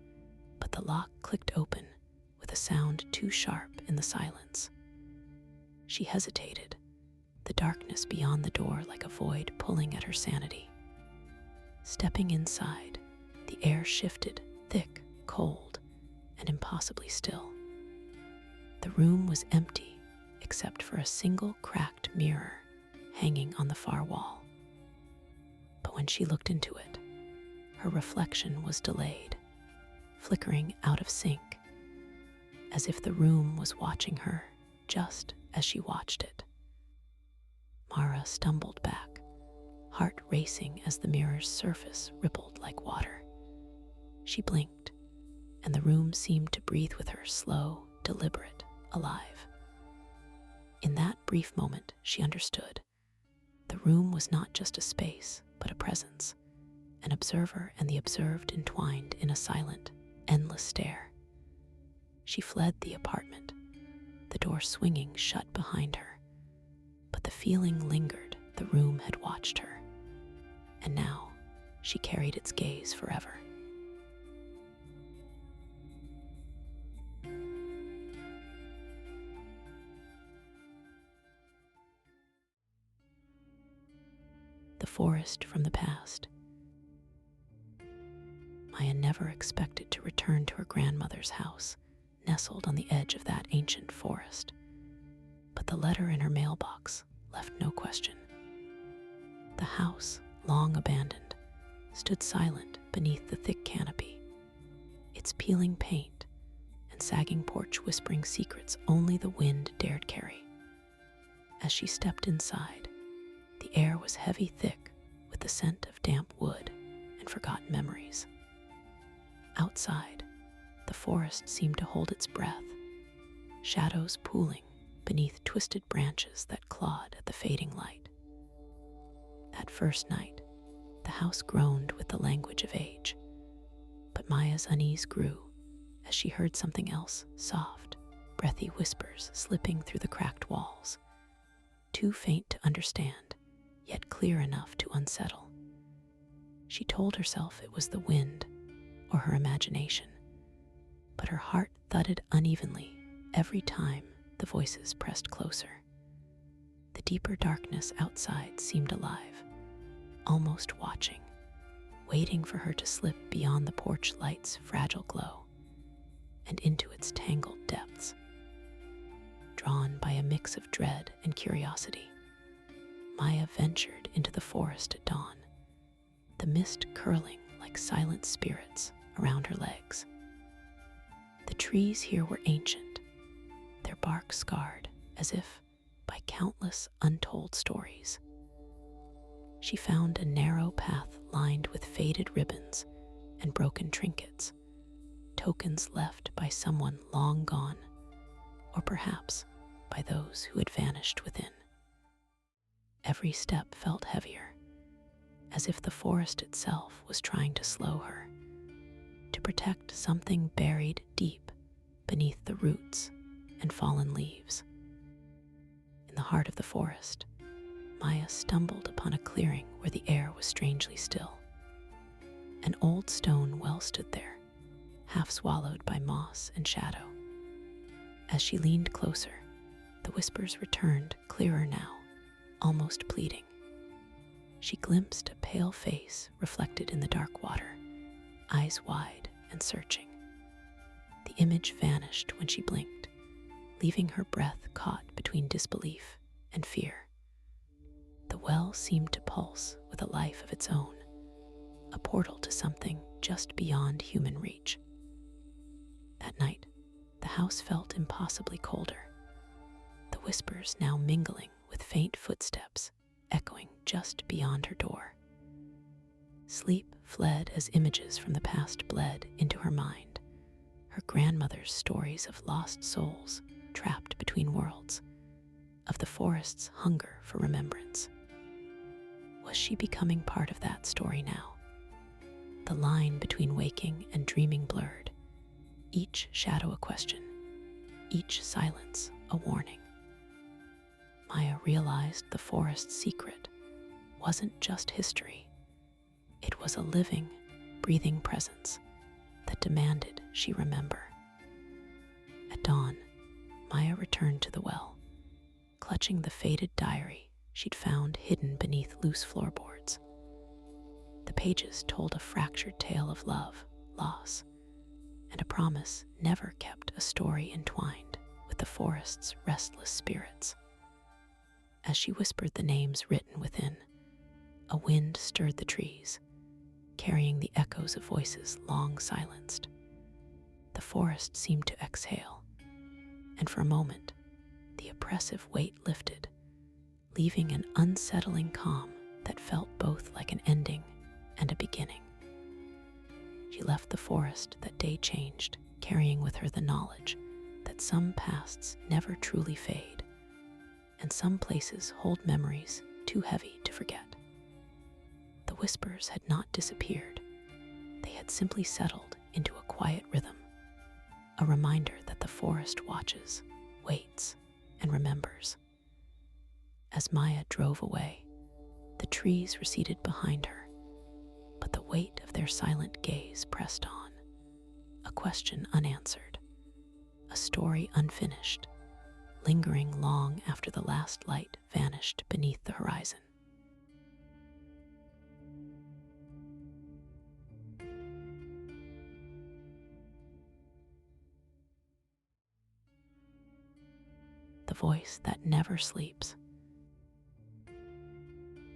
[SPEAKER 1] but the lock clicked open with a sound too sharp in the silence. She hesitated, the darkness beyond the door like a void pulling at her sanity. Stepping inside, the air shifted, thick, cold, and impossibly still. The room was empty except for a single cracked mirror hanging on the far wall. But when she looked into it, her reflection was delayed, flickering out of sync, as if the room was watching her just as she watched it. Mara stumbled back, heart racing as the mirror's surface rippled like water. She blinked, and the room seemed to breathe with her, slow, deliberate, alive. In that brief moment, she understood. The room was not just a space, but a presence, an observer and the observed entwined in a silent, endless stare. She fled the apartment, the door swinging shut behind her. But the feeling lingered. The room had watched her, and now she carried its gaze forever. The forest from the past. Maya never expected to return to her grandmother's house, nestled on the edge of that ancient forest. But the letter in her mailbox left no question. The house, long abandoned, stood silent beneath the thick canopy, its peeling paint and sagging porch whispering secrets only the wind dared carry. As she stepped inside, the air was heavy, thick with the scent of damp wood and forgotten memories. Outside, the forest seemed to hold its breath, shadows pooling beneath twisted branches that clawed at the fading light. That first night, the house groaned with the language of age, but Maya's unease grew as she heard something else, soft, breathy whispers slipping through the cracked walls, too faint to understand, yet clear enough to unsettle. She told herself it was the wind or her imagination, but her heart thudded unevenly every time the voices pressed closer. The deeper darkness outside seemed alive, almost watching, waiting for her to slip beyond the porch light's fragile glow and into its tangled depths. Drawn by a mix of dread and curiosity, Maya ventured into the forest at dawn, the mist curling like silent spirits around her legs. The trees here were ancient, their bark scarred as if by countless untold stories. She found a narrow path lined with faded ribbons and broken trinkets, tokens left by someone long gone, or perhaps by those who had vanished within. Every step felt heavier, as if the forest itself was trying to slow her, to protect something buried deep beneath the roots and fallen leaves. In the heart of the forest, Maya stumbled upon a clearing where the air was strangely still. An old stone well stood there, half swallowed by moss and shadow. As she leaned closer, the whispers returned, clearer now, almost pleading. She glimpsed a pale face reflected in the dark water, eyes wide and searching. The image vanished when she blinked, leaving her breath caught between disbelief and fear. The well seemed to pulse with a life of its own, a portal to something just beyond human reach. That night, the house felt impossibly colder, the whispers now mingling with faint footsteps echoing just beyond her door. Sleep fled as images from the past bled into her mind, her grandmother's stories of lost souls trapped between worlds, of the forest's hunger for remembrance. Was she becoming part of that story now? The line between waking and dreaming blurred, each shadow a question, each silence a warning. Maya realized the forest's secret wasn't just history. It was a living, breathing presence that demanded she remember. At dawn, Maya returned to the well, clutching the faded diary she'd found hidden beneath loose floorboards. The pages told a fractured tale of love, loss, and a promise never kept, a story entwined with the forest's restless spirits. As she whispered the names written within, a wind stirred the trees, carrying the echoes of voices long silenced. The forest seemed to exhale, and for a moment, the oppressive weight lifted, leaving an unsettling calm that felt both like an ending and a beginning. She left the forest that day changed, carrying with her the knowledge that some pasts never truly fade, and some places hold memories too heavy to forget. The whispers had not disappeared. They had simply settled into a quiet rhythm, a reminder that the forest watches, waits, and remembers. As Maya drove away, the trees receded behind her, but the weight of their silent gaze pressed on, a question unanswered, a story unfinished, lingering long after the last light vanished beneath the horizon. The voice that never sleeps.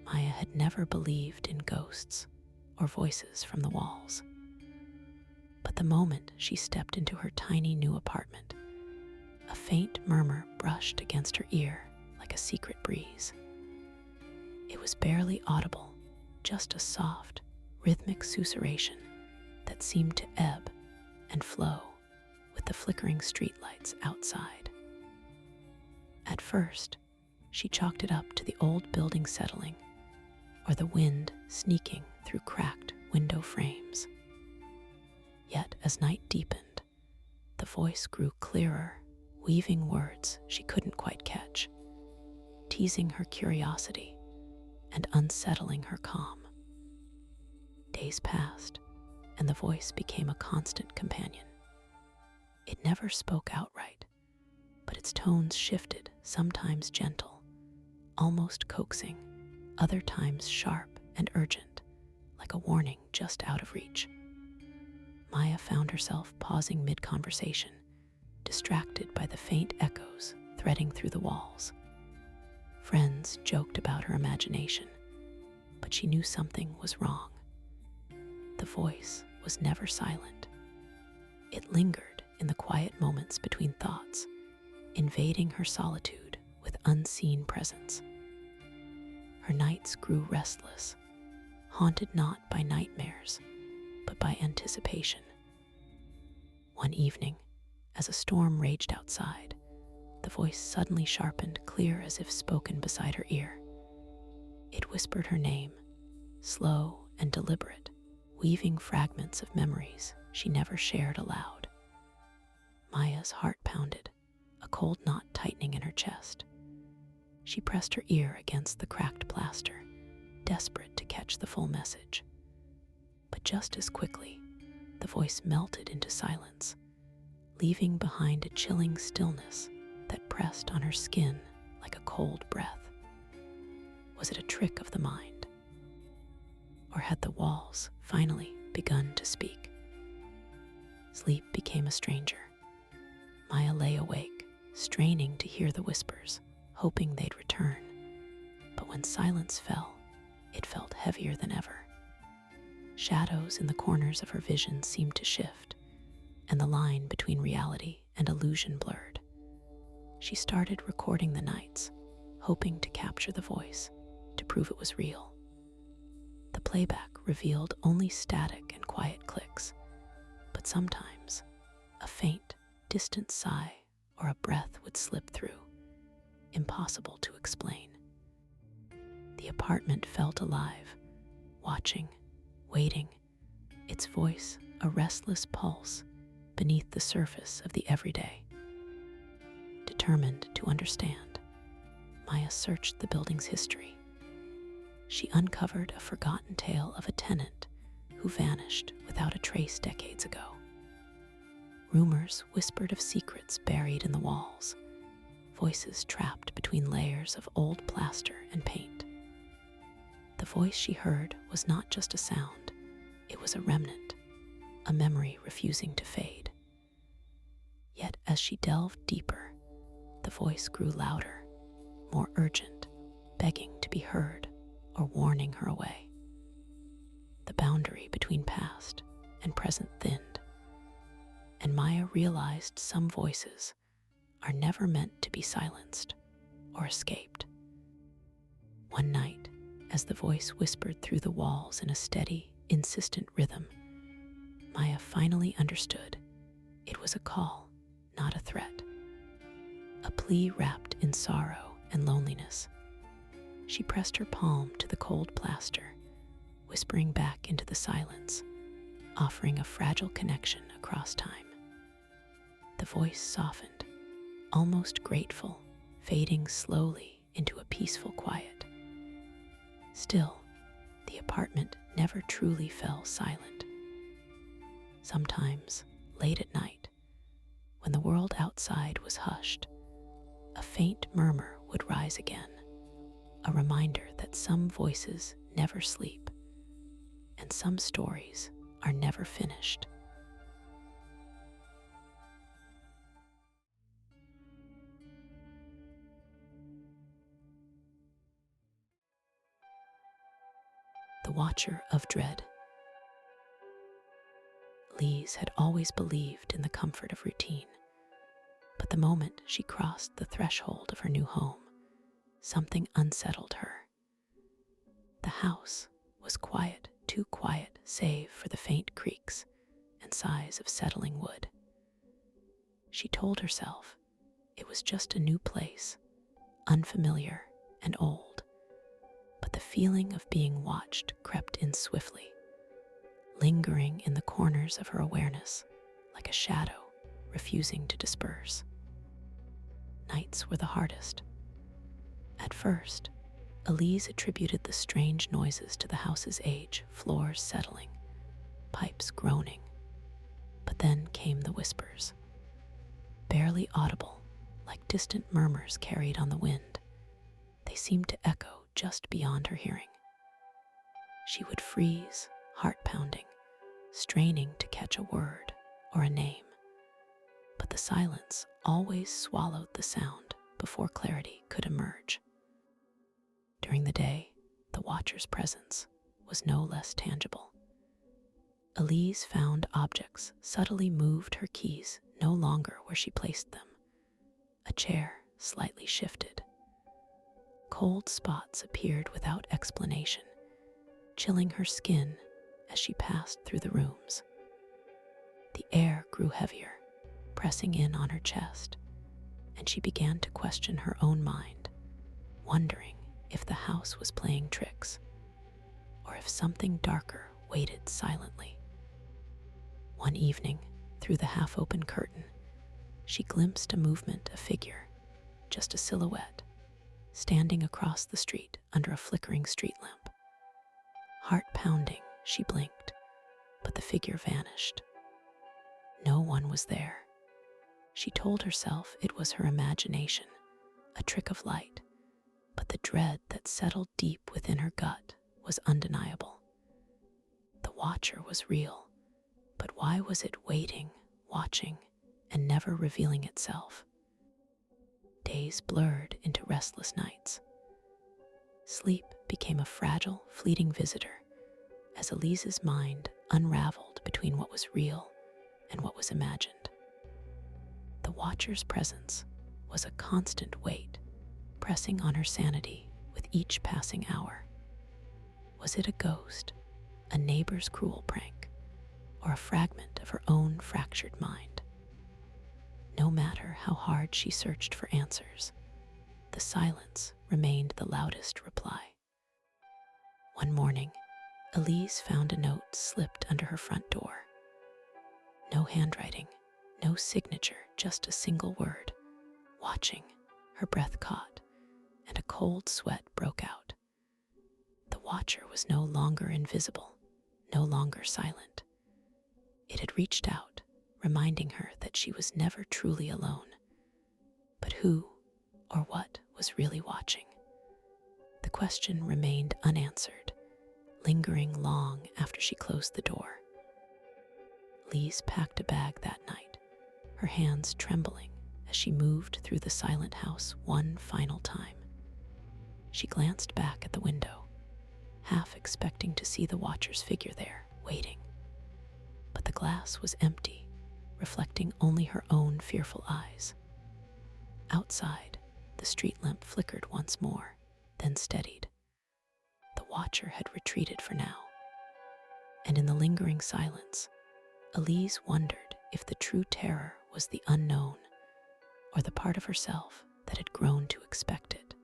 [SPEAKER 1] Maya had never believed in ghosts or voices from the walls. But the moment she stepped into her tiny new apartment, a faint murmur brushed against her ear like a secret breeze. It was barely audible, just a soft, rhythmic susurration that seemed to ebb and flow with the flickering streetlights outside. At first, she chalked it up to the old building settling or the wind sneaking through cracked window frames. Yet as night deepened, the voice grew clearer, weaving words she couldn't quite catch, teasing her curiosity and unsettling her calm. Days passed, and the voice became a constant companion. It never spoke outright, but its tones shifted, sometimes gentle, almost coaxing, other times sharp and urgent, like a warning just out of reach. Maya found herself pausing mid-conversation, distracted by the faint echoes threading through the walls. Friends joked about her imagination, but she knew something was wrong. The voice was never silent. It lingered in the quiet moments between thoughts, invading her solitude with unseen presence. Her nights grew restless, haunted not by nightmares, but by anticipation. One evening, as a storm raged outside, the voice suddenly sharpened, clear as if spoken beside her ear. It whispered her name, slow and deliberate, weaving fragments of memories she never shared aloud. Maya's heart pounded, a cold knot tightening in her chest. She pressed her ear against the cracked plaster, desperate to catch the full message. But just as quickly, the voice melted into silence, leaving behind a chilling stillness that pressed on her skin like a cold breath. Was it a trick of the mind? Or had the walls finally begun to speak? Sleep became a stranger. Maya lay awake, straining to hear the whispers, hoping they'd return. But when silence fell, it felt heavier than ever. Shadows in the corners of her vision seemed to shift, and the line between reality and illusion blurred. She started recording the nights, hoping to capture the voice, to prove it was real. The playback revealed only static and quiet clicks, but sometimes a faint, distant sigh or a breath would slip through, impossible to explain. The apartment felt alive, watching, waiting, its voice a restless pulse beneath the surface of the everyday. Determined to understand, Maya searched the building's history. She uncovered a forgotten tale of a tenant who vanished without a trace decades ago. Rumors whispered of secrets buried in the walls, voices trapped between layers of old plaster and paint. The voice she heard was not just a sound, it was a remnant, a memory refusing to fade. Yet as she delved deeper, the voice grew louder, more urgent, begging to be heard or warning her away. The boundary between past and present thinned, and Maya realized some voices are never meant to be silenced or escaped. One night, as the voice whispered through the walls in a steady, insistent rhythm, Maya finally understood it was a call, not a threat. A plea wrapped in sorrow and loneliness. She pressed her palm to the cold plaster, whispering back into the silence, offering a fragile connection across time. The voice softened, almost grateful, fading slowly into a peaceful quiet. Still, the apartment never truly fell silent. Sometimes, late at night, when the world outside was hushed, a faint murmur would rise again, a reminder that some voices never sleep and some stories are never finished. The Watcher of Dread. Lise had always believed in the comfort of routine, but the moment she crossed the threshold of her new home, something unsettled her. The house was quiet, too quiet save for the faint creaks and sighs of settling wood. She told herself it was just a new place, unfamiliar and old, but the feeling of being watched crept in swiftly, lingering in the corners of her awareness like a shadow refusing to disperse. Nights were the hardest. At first, Elise attributed the strange noises to the house's age, floors settling, pipes groaning. But then came the whispers, barely audible, like distant murmurs carried on the wind. They seemed to echo just beyond her hearing. She would freeze, heart pounding, straining to catch a word or a name. But the silence always swallowed the sound before clarity could emerge. During the day, the Watcher's presence was no less tangible. Elise found objects subtly moved, her keys no longer where she placed them. A chair slightly shifted. Cold spots appeared without explanation, chilling her skin as she passed through the rooms. The air grew heavier, pressing in on her chest, and she began to question her own mind, wondering if the house was playing tricks, or if something darker waited silently. One evening, through the half-open curtain, she glimpsed a movement, a figure, just a silhouette, standing across the street under a flickering street lamp. Heart pounding, she blinked, but the figure vanished. No one was there. She told herself it was her imagination, a trick of light, but the dread that settled deep within her gut was undeniable. The Watcher was real, but why was it waiting, watching, and never revealing itself? Days blurred into restless nights. Sleep became a fragile, fleeting visitor as Elise's mind unraveled between what was real and what was imagined. The Watcher's presence was a constant weight, pressing on her sanity with each passing hour. Was it a ghost, a neighbor's cruel prank, or a fragment of her own fractured mind? No matter how hard she searched for answers, the silence remained the loudest reply. One morning, Elise found a note slipped under her front door. No handwriting, no signature, just a single word. Watching, her breath caught, and a cold sweat broke out. The Watcher was no longer invisible, no longer silent. It had reached out, reminding her that she was never truly alone. But who or what was really watching? The question remained unanswered, lingering long after she closed the door. Lise packed a bag that night, her hands trembling as she moved through the silent house one final time. She glanced back at the window, half expecting to see the Watcher's figure there, waiting. But the glass was empty, reflecting only her own fearful eyes. Outside, the street lamp flickered once more, then steadied. The Watcher had retreated for now. And in the lingering silence, Elise wondered if the true terror was the unknown, or the part of herself that had grown to expect it.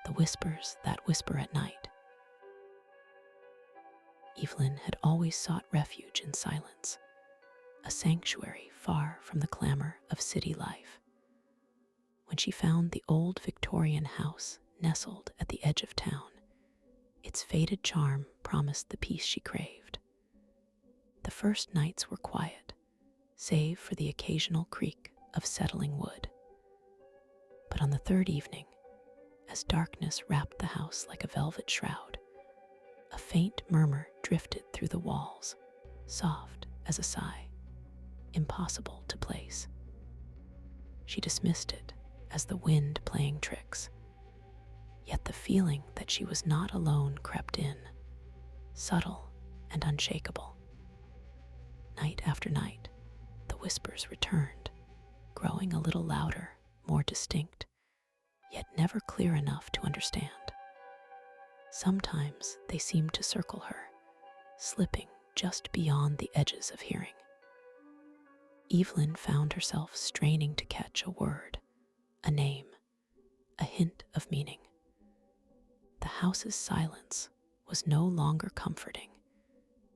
[SPEAKER 1] The whispers that whisper at night. Evelyn had always sought refuge in silence, a sanctuary far from the clamor of city life. When she found the old Victorian house nestled at the edge of town, its faded charm promised the peace she craved. The first nights were quiet, save for the occasional creak of settling wood. But on the third evening, as darkness wrapped the house like a velvet shroud, a faint murmur drifted through the walls, soft as a sigh, impossible to place. She dismissed it as the wind playing tricks. Yet the feeling that she was not alone crept in, subtle and unshakable. Night after night, the whispers returned, growing a little louder, more distinct, yet never clear enough to understand. Sometimes they seemed to circle her, slipping just beyond the edges of hearing. Evelyn found herself straining to catch a word, a name, a hint of meaning. The house's silence was no longer comforting.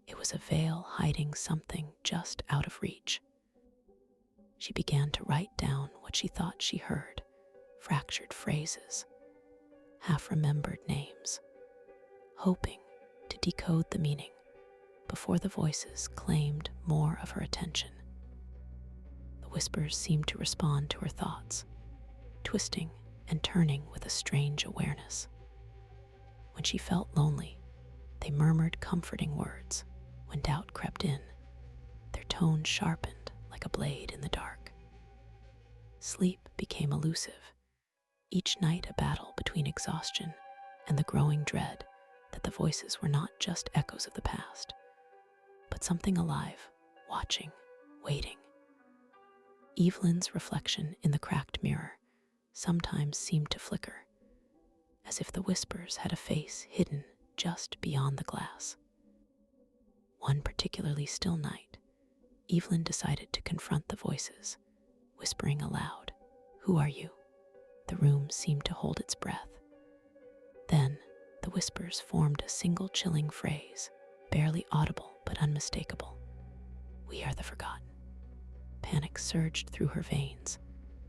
[SPEAKER 1] It was a veil hiding something just out of reach. She began to write down what she thought she heard, fractured phrases, half-remembered names, hoping to decode the meaning before the voices claimed more of her attention. The whispers seemed to respond to her thoughts, twisting and turning with a strange awareness. When she felt lonely, they murmured comforting words. When doubt crept in, their tone sharpened like a blade in the dark. Sleep became elusive, each night a battle between exhaustion and the growing dread that the voices were not just echoes of the past, but something alive, watching, waiting. Evelyn's reflection in the cracked mirror sometimes seemed to flicker, as if the whispers had a face hidden just beyond the glass. One particularly still night, Evelyn decided to confront the voices, whispering aloud, "Who are you?" The room seemed to hold its breath. Then, the whispers formed a single chilling phrase, barely audible but unmistakable. "We are the forgotten." Panic surged through her veins,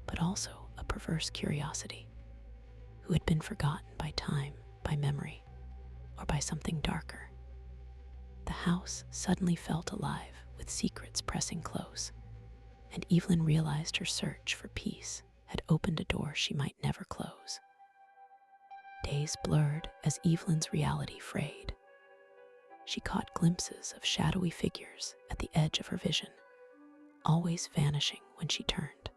[SPEAKER 1] but also a perverse curiosity. Who had been forgotten by time, by memory, or by something darker? The house suddenly felt alive with secrets pressing close, and Evelyn realized her search for peace had opened a door she might never close. Days blurred as Evelyn's reality frayed. She caught glimpses of shadowy figures at the edge of her vision, always vanishing when she turned.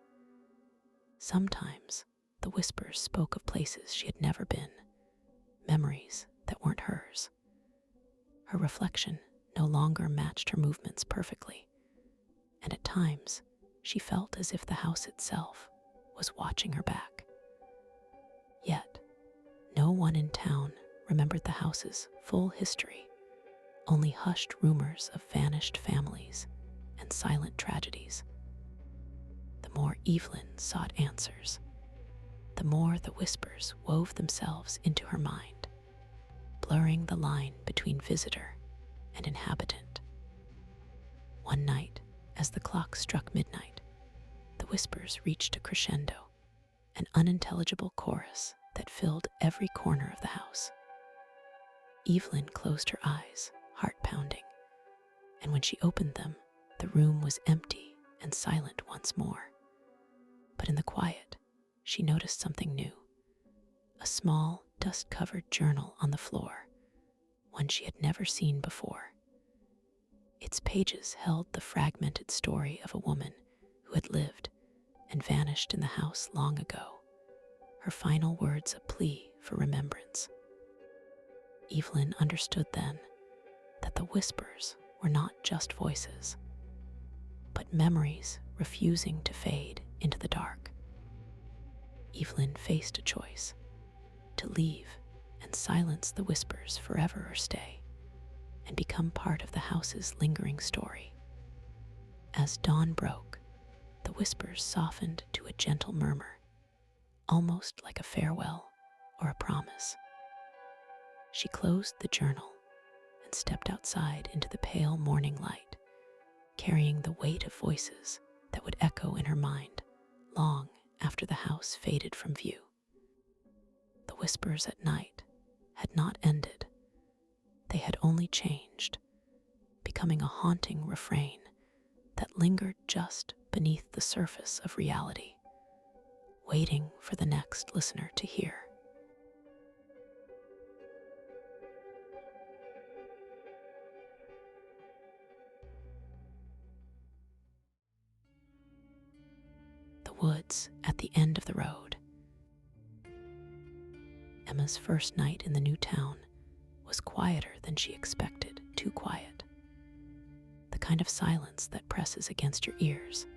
[SPEAKER 1] Sometimes The whispers spoke of places she had never been, memories that weren't hers. Her reflection no longer matched her movements perfectly, and at times she felt as if the house itself was watching her back. Yet, no one in town remembered the house's full history, only hushed rumors of vanished families and silent tragedies. The more Evelyn sought answers, the more the whispers wove themselves into her mind, blurring the line between visitor and inhabitant. One night, as the clock struck midnight, the whispers reached a crescendo, an unintelligible chorus that filled every corner of the house. Evelyn closed her eyes, heart pounding, and when she opened them, the room was empty and silent once more. But in the quiet, she noticed something new. A small, dust-covered journal on the floor, one she had never seen before. Its pages held the fragmented story of a woman who had lived and vanished in the house long ago, her final words a plea for remembrance. Evelyn understood then that the whispers were not just voices, but memories refusing to fade into the dark. Evelyn faced a choice: to leave and silence the whispers forever, or stay and become part of the house's lingering story. As dawn broke, the whispers softened to a gentle murmur, almost like a farewell or a promise. She closed the journal and stepped outside into the pale morning light, carrying the weight of voices that would echo in her mind long after the house faded from view. The whispers at night had not ended. They had only changed, becoming a haunting refrain that lingered just beneath the surface of reality, waiting for the next listener to hear. The woods at the end of the road. Emma's first night in the new town was quieter than she expected, too quiet. The kind of silence that presses against your ears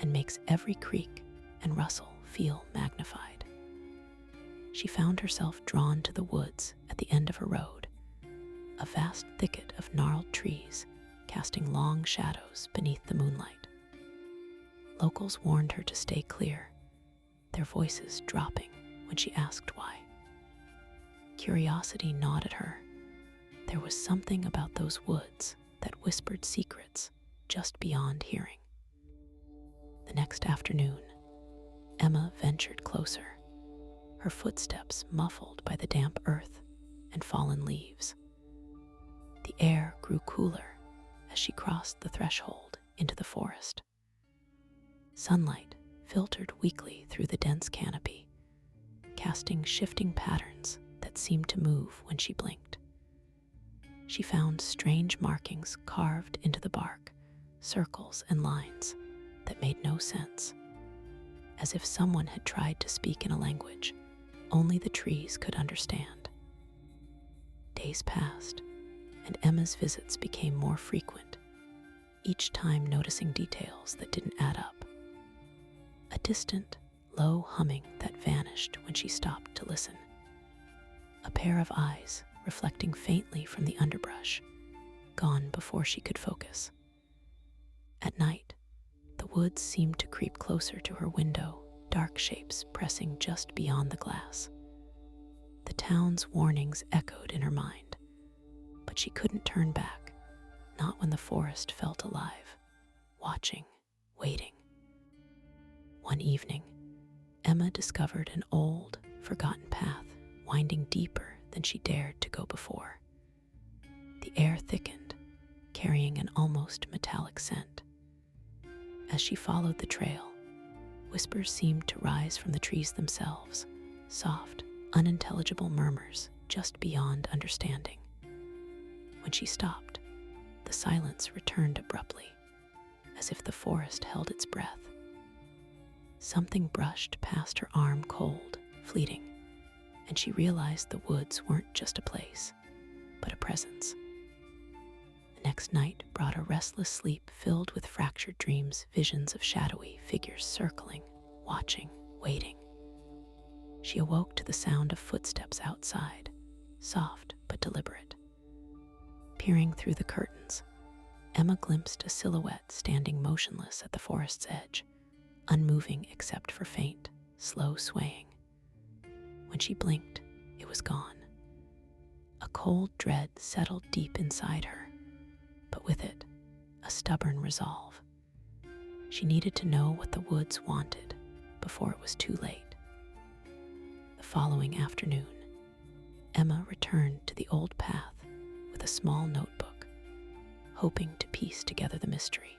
[SPEAKER 1] and makes every creak and rustle feel magnified. She found herself drawn to the woods at the end of her road, a vast thicket of gnarled trees casting long shadows beneath the moonlight. Locals warned her to stay clear, their voices dropping when she asked why. Curiosity gnawed at her. There was something about those woods that whispered secrets just beyond hearing. The next afternoon, Emma ventured closer, her footsteps muffled by the damp earth and fallen leaves. The air grew cooler as she crossed the threshold into the forest. Sunlight filtered weakly through the dense canopy, casting shifting patterns that seemed to move when she blinked. She found strange markings carved into the bark, circles and lines that made no sense, as if someone had tried to speak in a language only the trees could understand. Days passed, and Emma's visits became more frequent, each time noticing details that didn't add up. A distant, low humming that vanished when she stopped to listen. A pair of eyes reflecting faintly from the underbrush, gone before she could focus. At night, the woods seemed to creep closer to her window, dark shapes pressing just beyond the glass. The town's warnings echoed in her mind, but she couldn't turn back, not when the forest felt alive, watching, waiting. One evening, Emma discovered an old, forgotten path winding deeper than she dared to go before. The air thickened, carrying an almost metallic scent. As she followed the trail, whispers seemed to rise from the trees themselves, soft, unintelligible murmurs just beyond understanding. When she stopped, the silence returned abruptly, as if the forest held its breath. Something brushed past her arm, cold, fleeting, and she realized the woods weren't just a place, but a presence. The next night brought a restless sleep filled with fractured dreams, visions of shadowy figures circling, watching, waiting. She awoke to the sound of footsteps outside, soft but deliberate. Peering through the curtains, Emma glimpsed a silhouette standing motionless at the forest's edge, unmoving except for faint, slow swaying. When she blinked, it was gone. A cold dread settled deep inside her, but with it, a stubborn resolve. She needed to know what the woods wanted before it was too late. The following afternoon, Emma returned to the old path with a small notebook, hoping to piece together the mystery.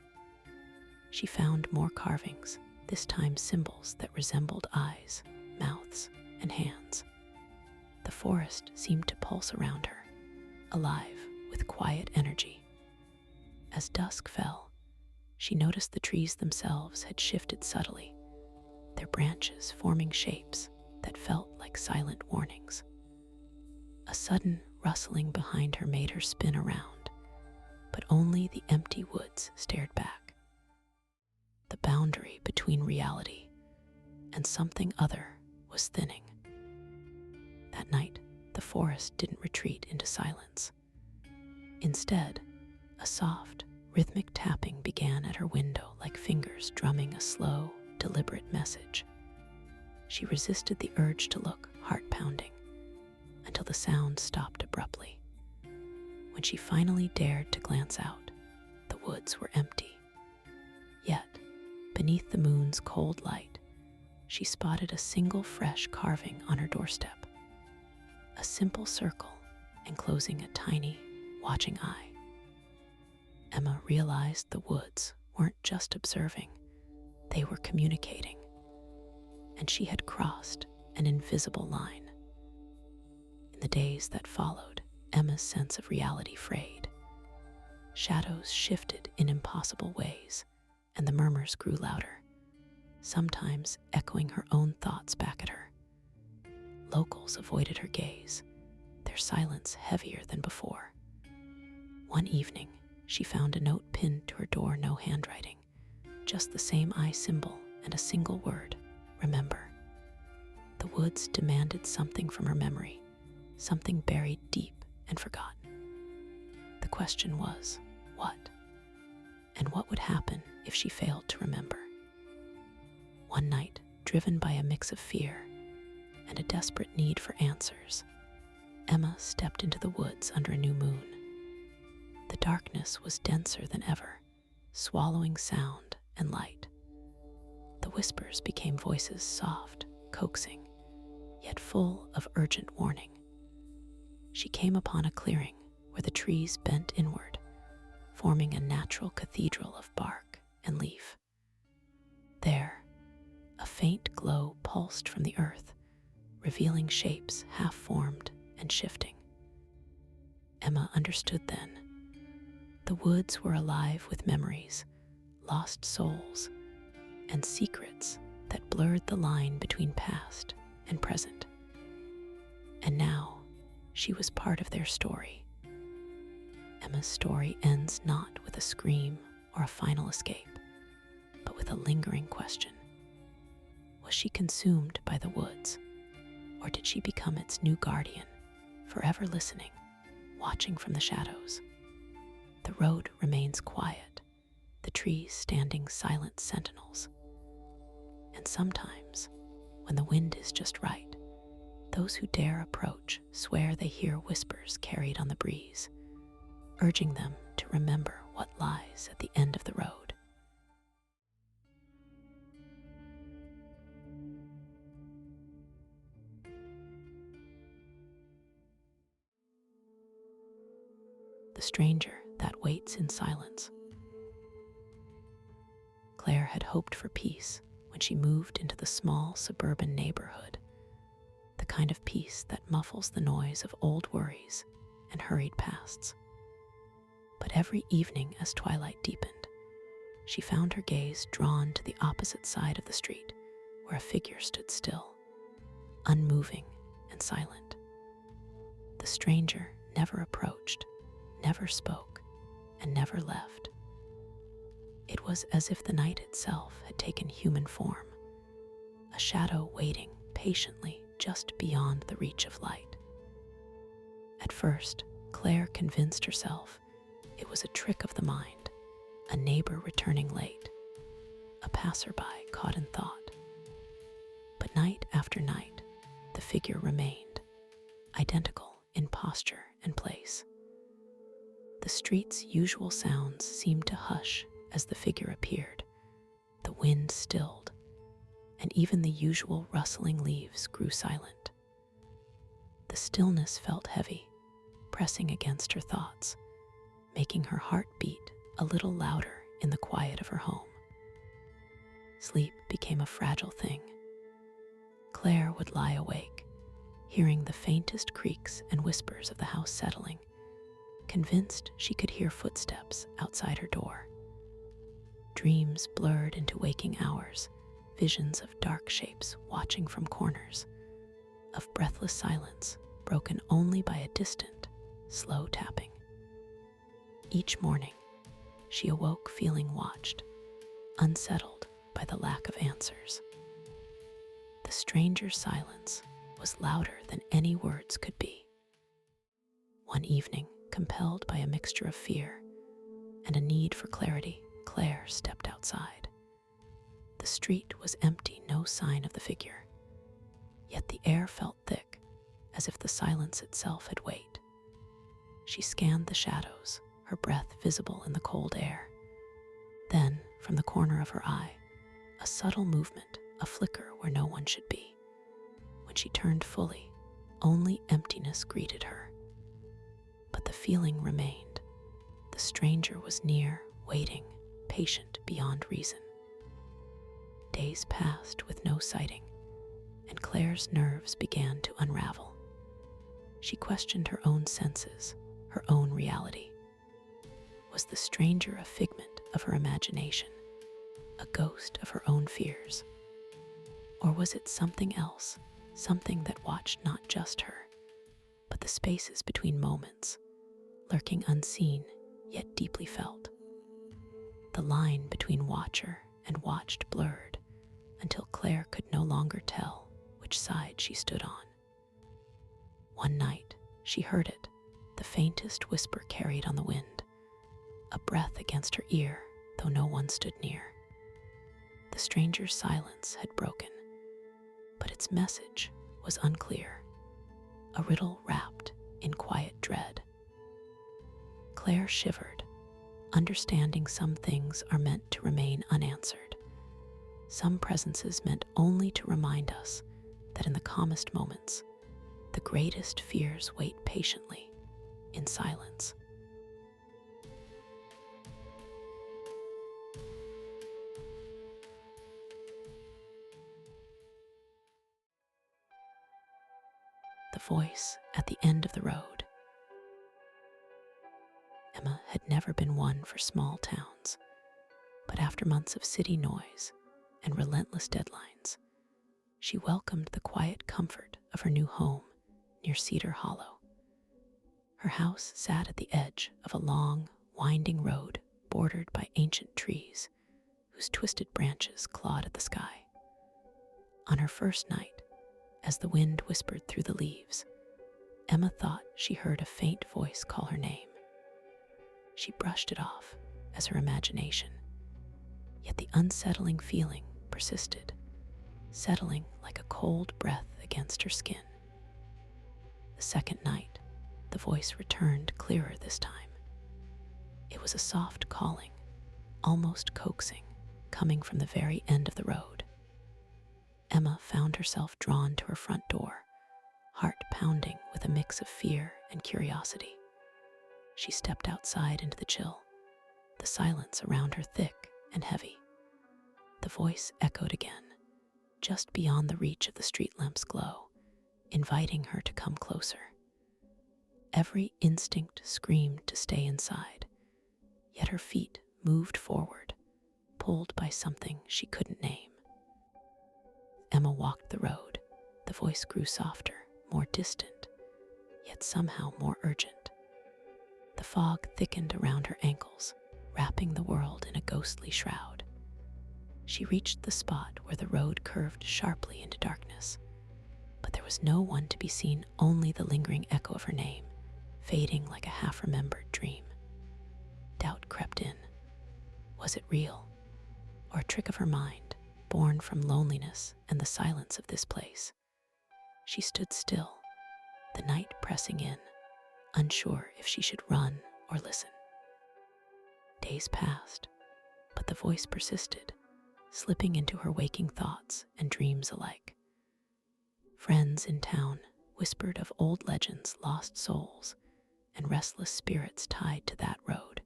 [SPEAKER 1] She found more carvings, this time symbols that resembled eyes, mouths, and hands. The forest seemed to pulse around her, alive with quiet energy. As dusk fell, she noticed the trees themselves had shifted subtly, their branches forming shapes that felt like silent warnings. A sudden rustling behind her made her spin around, but only the empty woods stared back. The boundary between reality and something other was thinning. That night, the forest didn't retreat into silence. Instead, a soft, rhythmic tapping began at her window like fingers drumming a slow, deliberate message. She resisted the urge to look, heart pounding, until the sound stopped abruptly. When she finally dared to glance out, the woods were empty. Yet, beneath the moon's cold light, she spotted a single fresh carving on her doorstep. A simple circle enclosing a tiny, watching eye. Emma realized the woods weren't just observing, they were communicating, and she had crossed an invisible line. In the days that followed, Emma's sense of reality frayed. Shadows shifted in impossible ways, and the murmurs grew louder, sometimes echoing her own thoughts back at her. Locals avoided her gaze, their silence heavier than before. One evening, she found a note pinned to her door, no handwriting, just the same eye symbol and a single word, remember. The woods demanded something from her memory, something buried deep and forgotten. The question was, what? And what would happen if she failed to remember? One night, driven by a mix of fear and a desperate need for answers, Emma stepped into the woods under a new moon. The darkness was denser than ever, swallowing sound and light. The whispers became voices, soft, coaxing, yet full of urgent warning. She came upon a clearing where the trees bent inward, forming a natural cathedral of bark and leaf. There, a faint glow pulsed from the earth, revealing shapes half-formed and shifting. Emma understood then. The woods were alive with memories, lost souls, and secrets that blurred the line between past and present. And now, she was part of their story. Emma's story ends not with a scream or a final escape, but with a lingering question. Was she consumed by the woods, or did she become its new guardian, forever listening, watching from the shadows? The road remains quiet, the trees standing silent sentinels. And sometimes, when the wind is just right, those who dare approach swear they hear whispers carried on the breeze, urging them to remember what lies at the end of the road. The stranger that waits in silence. Claire had hoped for peace when she moved into the small suburban neighborhood, the kind of peace that muffles the noise of old worries and hurried pasts. But every evening as twilight deepened, she found her gaze drawn to the opposite side of the street, where a figure stood still, unmoving and silent. The stranger never approached, never spoke, and never left. It was as if the night itself had taken human form, a shadow waiting patiently just beyond the reach of light. At first, Claire convinced herself it was a trick of the mind, a neighbor returning late, a passerby caught in thought. But night after night, the figure remained, identical in posture and place. The street's usual sounds seemed to hush as the figure appeared. The wind stilled, and even the usual rustling leaves grew silent. The stillness felt heavy, pressing against her thoughts, making her heart beat a little louder in the quiet of her home. Sleep became a fragile thing. Claire would lie awake, hearing the faintest creaks and whispers of the house settling, convinced she could hear footsteps outside her door. Dreams blurred into waking hours, visions of dark shapes watching from corners, of breathless silence broken only by a distant, slow tapping. Each morning, she awoke feeling watched, unsettled by the lack of answers. The stranger's silence was louder than any words could be. One evening, compelled by a mixture of fear and a need for clarity, Claire stepped outside. The street was empty, no sign of the figure. Yet the air felt thick, as if the silence itself had weight. She scanned the shadows, her breath visible in the cold air. Then, from the corner of her eye, a subtle movement, a flicker where no one should be. When she turned fully, only emptiness greeted her. But the feeling remained. The stranger was near, waiting, patient beyond reason. Days passed with no sighting, and Claire's nerves began to unravel. She questioned her own senses, her own reality. Was the stranger a figment of her imagination, a ghost of her own fears? Or was it something else, something that watched not just her, but the spaces between moments, lurking unseen yet deeply felt? The line between watcher and watched blurred until Claire could no longer tell which side she stood on. One night, she heard it, the faintest whisper carried on the wind, a breath against her ear, though no one stood near. The stranger's silence had broken, but its message was unclear, a riddle wrapped in quiet dread. Claire shivered, understanding some things are meant to remain unanswered. Some presences meant only to remind us that in the calmest moments, the greatest fears wait patiently in silence. The voice at the end of the road. Emma had never been one for small towns, but after months of city noise and relentless deadlines, she welcomed the quiet comfort of her new home near Cedar Hollow. Her house sat at the edge of a long, winding road bordered by ancient trees whose twisted branches clawed at the sky. On her first night, as the wind whispered through the leaves, Emma thought she heard a faint voice call her name. She brushed it off as her imagination, yet the unsettling feeling persisted, settling like a cold breath against her skin. The second night, the voice returned clearer this time. It was a soft calling, almost coaxing, coming from the very end of the road. Emma found herself drawn to her front door, heart pounding with a mix of fear and curiosity. She stepped outside into the chill, the silence around her thick and heavy. The voice echoed again, just beyond the reach of the street lamp's glow, inviting her to come closer. Every instinct screamed to stay inside, yet her feet moved forward, pulled by something she couldn't name. Emma walked the road, the voice grew softer, more distant, yet somehow more urgent. The fog thickened around her ankles, wrapping the world in a ghostly shroud. She reached the spot where the road curved sharply into darkness, but there was no one to be seen, only the lingering echo of her name, fading like a half-remembered dream. Doubt crept in. Was it real, or a trick of her mind, born from loneliness and the silence of this place? She stood still, the night pressing in, unsure if she should run or listen. Days passed, but the voice persisted, slipping into her waking thoughts and dreams alike. Friends in town whispered of old legends, lost souls, and restless spirits tied to that road,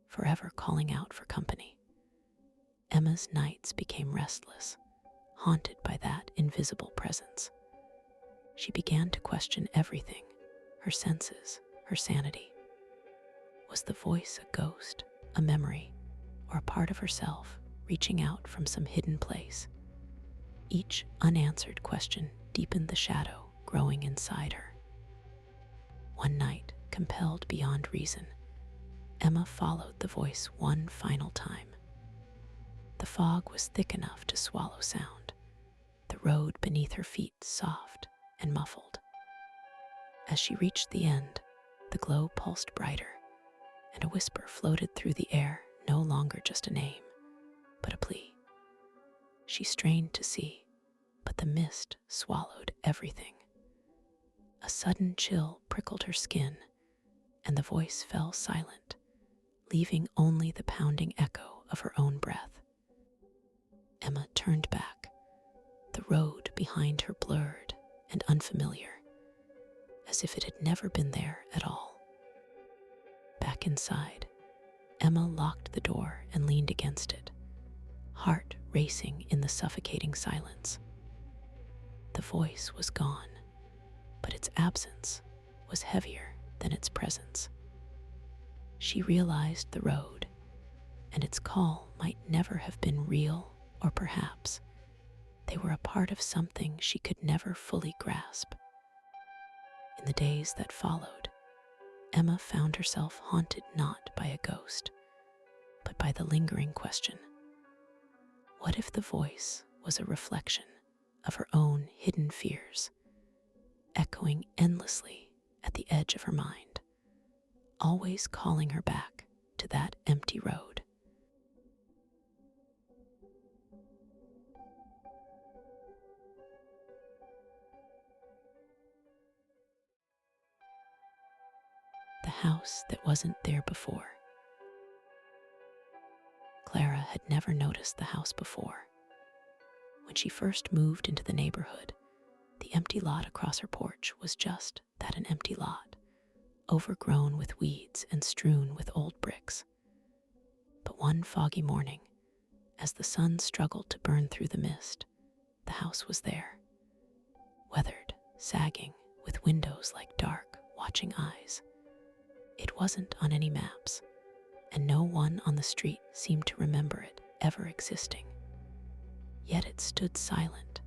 [SPEAKER 1] forever calling out for company. Emma's nights became restless, haunted by that invisible presence. She began to question everything, her senses, her sanity. Was the voice a ghost, a memory, or a part of herself reaching out from some hidden place? Each unanswered question deepened the shadow growing inside her. One night, compelled beyond reason, Emma followed the voice one final time. The fog was thick enough to swallow sound, the road beneath her feet soft and muffled. As she reached the end, the glow pulsed brighter, and a whisper floated through the air, no longer just a name, but a plea. She strained to see, but the mist swallowed everything. A sudden chill prickled her skin, and the voice fell silent, leaving only the pounding echo of her own breath. Emma turned back, the road behind her blurred and unfamiliar, as if it had never been there at all. Back inside, Emma locked the door and leaned against it, heart racing in the suffocating silence. The voice was gone, but its absence was heavier than its presence. She realized the road, and its call might never have been real, or perhaps they were a part of something she could never fully grasp. In the days that followed, Emma found herself haunted not by a ghost, but by the lingering question: what if the voice was a reflection of her own hidden fears, echoing endlessly at the edge of her mind, always calling her back to that empty road? The house that wasn't there before. Clara had never noticed the house before. When she first moved into the neighborhood, the empty lot across her porch was just that, an empty lot, overgrown with weeds and strewn with old bricks. But one foggy morning, as the sun struggled to burn through the mist, the house was there, weathered, sagging, with windows like dark, watching eyes. It wasn't on any maps, and no one on the street seemed to remember it ever existing. Yet it stood silent,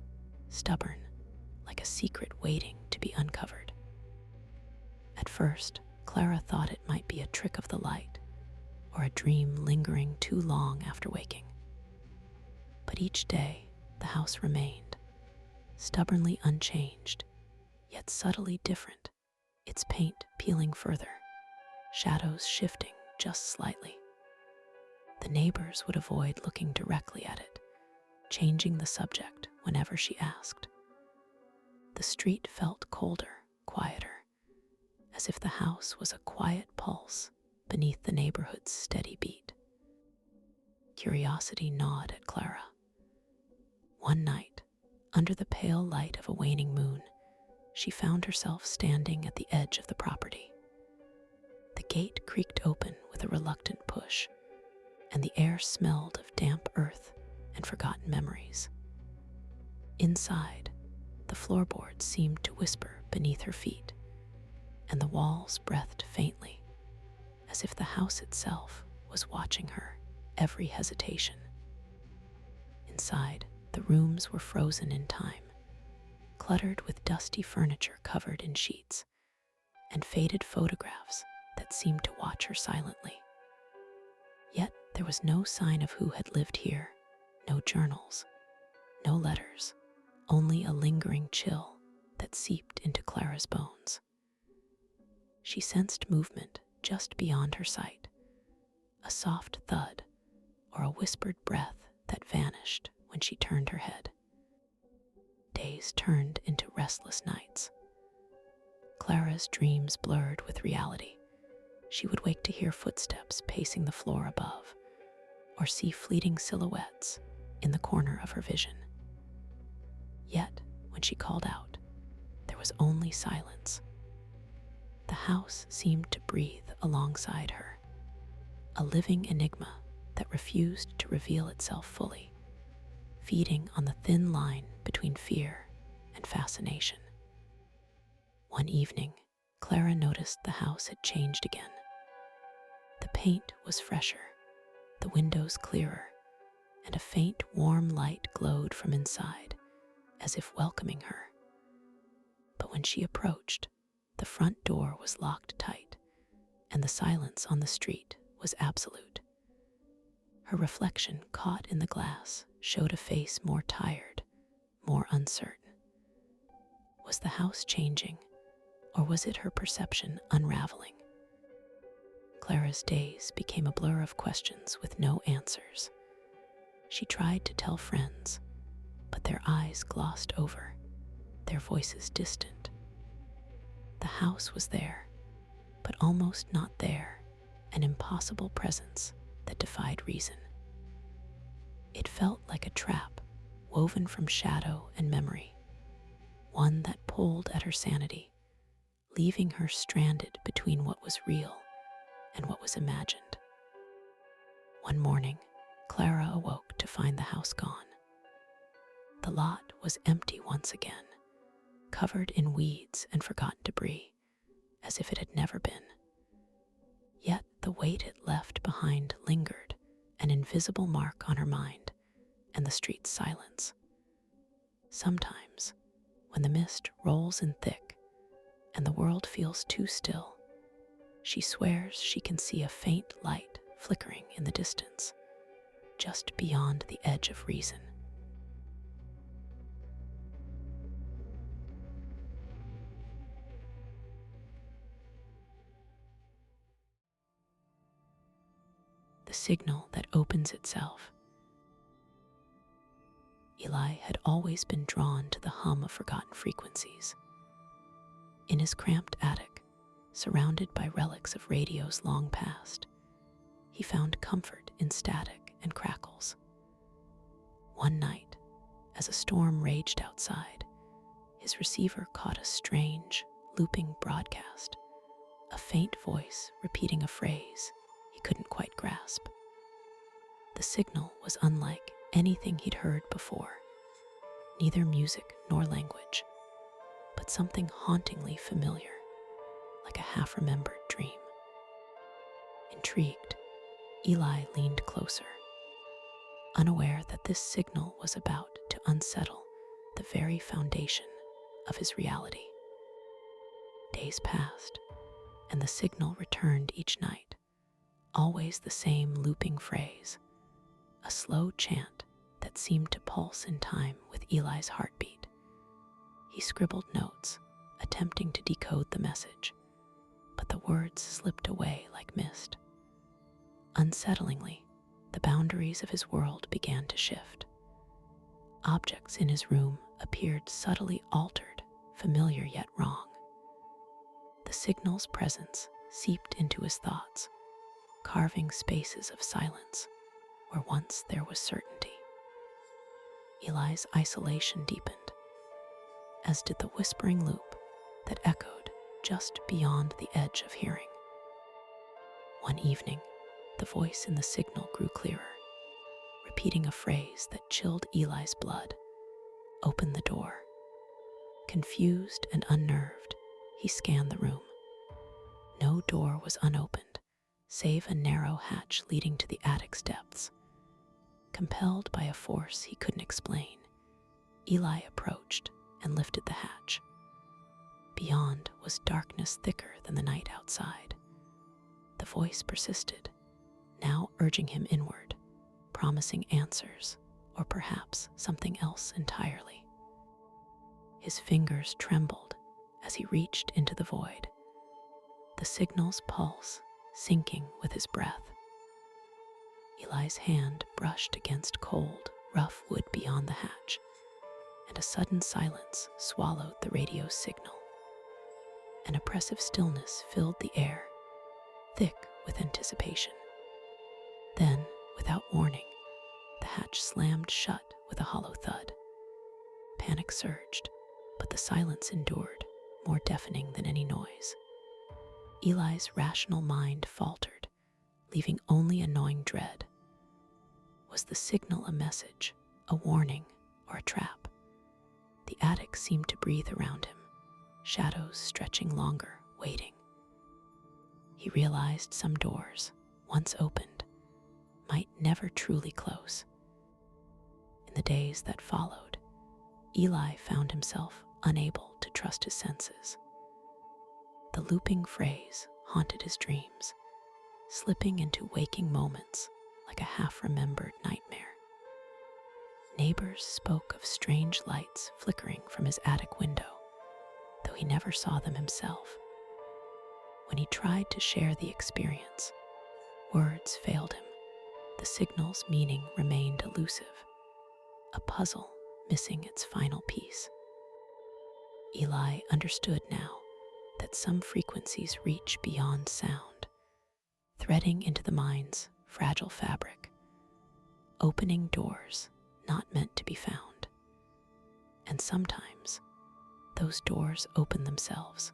[SPEAKER 1] stubborn, like a secret waiting to be uncovered. At first, Clara thought it might be a trick of the light, or a dream lingering too long after waking. But each day, the house remained, stubbornly unchanged, yet subtly different, its paint peeling further, shadows shifting just slightly. The neighbors would avoid looking directly at it, changing the subject whenever she asked. The street felt colder, quieter, as if the house was a quiet pulse beneath the neighborhood's steady beat. Curiosity gnawed at Clara. One night, under the pale light of a waning moon, she found herself standing at the edge of the property. The gate creaked open with a reluctant push, and the air smelled of damp earth and forgotten memories. Inside, the floorboards seemed to whisper beneath her feet, and the walls breathed faintly, as if the house itself was watching her every hesitation. Inside, The rooms were frozen in time, cluttered with dusty furniture covered in sheets, and faded photographs that seemed to watch her silently. Yet there was no sign of who had lived here, no journals, no letters, only a lingering chill that seeped into Clara's bones. She sensed movement just beyond her sight, a soft thud or a whispered breath that vanished when she turned her head. Days turned into restless nights. Clara's dreams blurred with reality. She would wake to hear footsteps pacing the floor above, or see fleeting silhouettes in the corner of her vision. Yet, when she called out, there was only silence. The house seemed to breathe alongside her, a living enigma that refused to reveal itself fully, feeding on the thin line between fear and fascination. One evening, Clara noticed the house had changed again. The paint was fresher, the windows clearer, and a faint, warm light glowed from inside, as if welcoming her. But when she approached, the front door was locked tight, and the silence on the street was absolute. Her reflection, caught in the glass, showed a face more tired, more uncertain. Was the house changing, or was it her perception unraveling? Clara's days became a blur of questions with no answers. She tried to tell friends, but their eyes glossed over, their voices distant. The house was there, but almost not there, an impossible presence that defied reason. It felt like a trap woven from shadow and memory, one that pulled at her sanity, leaving her stranded between what was real and what was imagined. One morning, Clara awoke to find the house gone. The lot was empty once again, covered in weeds and forgotten debris, as if it had never been. Yet the weight it left behind lingered, an invisible mark on her mind and the street's silence. Sometimes, when the mist rolls in thick and the world feels too still, she swears she can see a faint light flickering in the distance, just beyond the edge of reason. The signal that opens itself. Eli had always been drawn to the hum of forgotten frequencies. In his cramped attic, surrounded by relics of radios long past, he found comfort in static and crackles. One night, as a storm raged outside, his receiver caught a strange, looping broadcast, a faint voice repeating a phrase he couldn't quite grasp. The signal was unlike anything he'd heard before, neither music nor language, but something hauntingly familiar, like a half-remembered dream. Intrigued, Eli leaned closer, unaware that this signal was about to unsettle the very foundation of his reality. Days passed, and the signal returned each night, always the same looping phrase, a slow chant that seemed to pulse in time with Eli's heartbeat. He scribbled notes, attempting to decode the message, but the words slipped away like mist. Unsettlingly, the boundaries of his world began to shift. Objects in his room appeared subtly altered, familiar yet wrong. The signal's presence seeped into his thoughts, carving spaces of silence where once there was certainty. Eli's isolation deepened, as did the whispering loop that echoed just beyond the edge of hearing. One evening, the voice in the signal grew clearer, repeating a phrase that chilled Eli's blood. "Open the door." Confused and unnerved, he scanned the room. No door was unopened, save a narrow hatch leading to the attic's depths. Compelled by a force he couldn't explain, Eli approached and lifted the hatch. Beyond was darkness thicker than the night outside. The voice persisted, now urging him inward, promising answers, or perhaps something else entirely. His fingers trembled as he reached into the void, the signal's pulse syncing with his breath. Eli's hand brushed against cold, rough wood beyond the hatch, and a sudden silence swallowed the radio's signal. An oppressive stillness filled the air, thick with anticipation. Then, without warning, the hatch slammed shut with a hollow thud. Panic surged, but the silence endured, more deafening than any noise. Eli's rational mind faltered, leaving only a gnawing dread. Was the signal a message, a warning, or a trap? The attic seemed to breathe around him, shadows stretching longer, waiting. He realized some doors, once opened, might never truly close. In the days that followed, Eli found himself unable to trust his senses. The looping phrase haunted his dreams, slipping into waking moments like a half-remembered nightmare. Neighbors spoke of strange lights flickering from his attic window, though he never saw them himself. When he tried to share the experience, words failed him. The signal's meaning remained elusive, a puzzle missing its final piece. Eli understood now that some frequencies reach beyond sound, threading into the mind's fragile fabric, opening doors not meant to be found. And sometimes, those doors open themselves.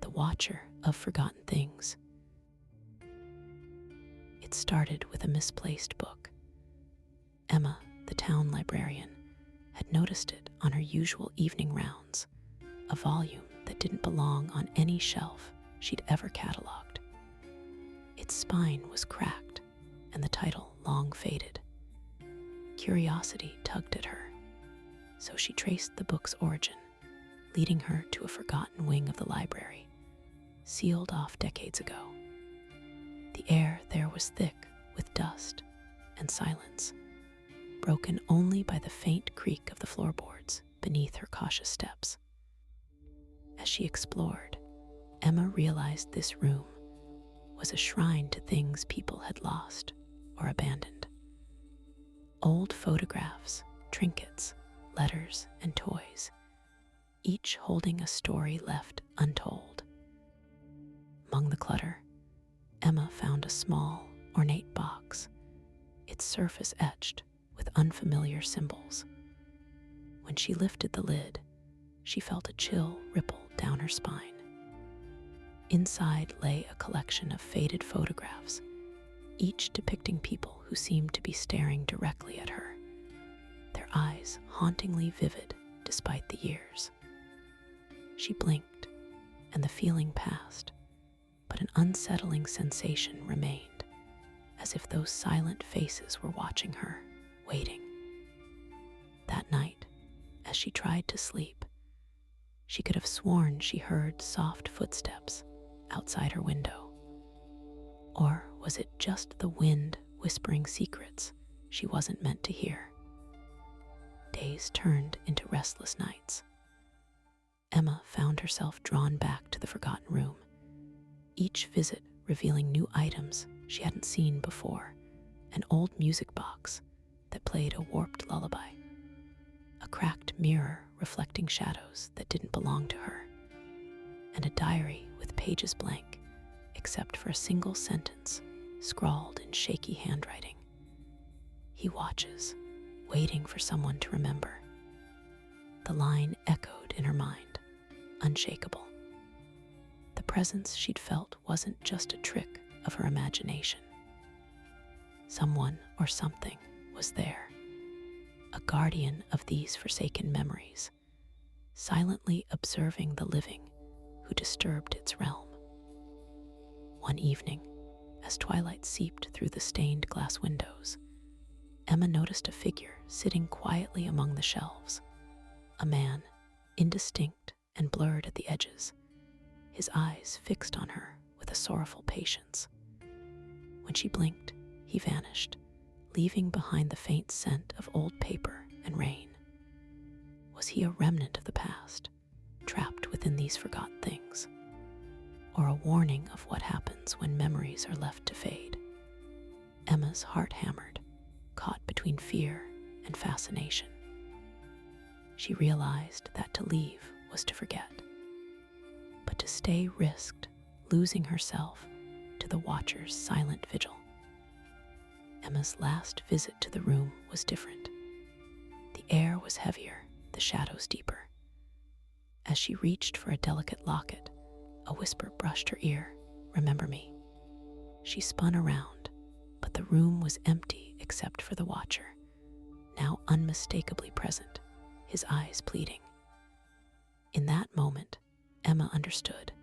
[SPEAKER 1] The Watcher of Forgotten Things. It started with a misplaced book. Emma, the town librarian, had noticed it on her usual evening rounds, a volume that didn't belong on any shelf she'd ever catalogued. Its spine was cracked, and the title long faded. Curiosity tugged at her, so she traced the book's origin, leading her to a forgotten wing of the library, sealed off decades ago. The air there was thick with dust and silence, broken only by the faint creak of the floorboards beneath her cautious steps. As she explored, Emma realized this room was a shrine to things people had lost or abandoned. Old photographs, trinkets, letters, and toys, each holding a story left untold. Among the clutter, Emma found a small, ornate box, its surface etched with unfamiliar symbols. When she lifted the lid, she felt a chill ripple down her spine. Inside lay a collection of faded photographs, each depicting people who seemed to be staring directly at her, their eyes hauntingly vivid despite the years. She blinked, and the feeling passed, but an unsettling sensation remained, as if those silent faces were watching her, waiting. That night, as she tried to sleep, she could have sworn she heard soft footsteps outside her window. Or was it just the wind whispering secrets she wasn't meant to hear? Days turned into restless nights. Emma found herself drawn back to the forgotten room, each visit revealing new items she hadn't seen before, an old music box that played a warped lullaby, a cracked mirror reflecting shadows that didn't belong to her, and a diary with pages blank except for a single sentence scrawled in shaky handwriting. He watches, waiting for someone to remember. The line echoed in her mind, unshakable. The presence she'd felt wasn't just a trick of her imagination. Someone or something was there, a guardian of these forsaken memories, silently observing the living who disturbed its realm. One evening, as twilight seeped through the stained glass windows, Emma noticed a figure sitting quietly among the shelves. A man, indistinct and blurred at the edges, his eyes fixed on her with a sorrowful patience. When she blinked, he vanished, leaving behind the faint scent of old paper and rain. Was he a remnant of the past, trapped within these forgotten things? Or a warning of what happens when memories are left to fade? Emma's heart hammered, caught between fear and fascination. She realized that to leave was to forget, but to stay risked losing herself to the watcher's silent vigil. Emma's last visit to the room was different. The air was heavier, the shadows deeper. As she reached for a delicate locket, a whisper brushed her ear, "Remember me." She spun around, but the room was empty except for the watcher, now unmistakably present, his eyes pleading. In that moment, Emma understood.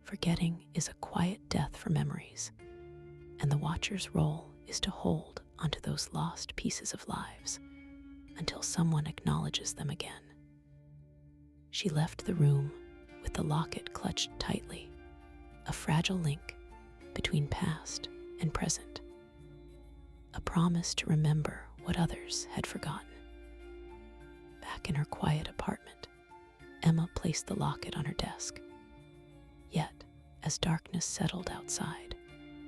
[SPEAKER 1] Forgetting is a quiet death for memories, and the watcher's role is to hold onto those lost pieces of lives until someone acknowledges them again. She left the room with the locket clutched tightly, a fragile link between past and present, a promise to remember what others had forgotten. Back in her quiet apartment, Emma placed the locket on her desk. Yet, as darkness settled outside,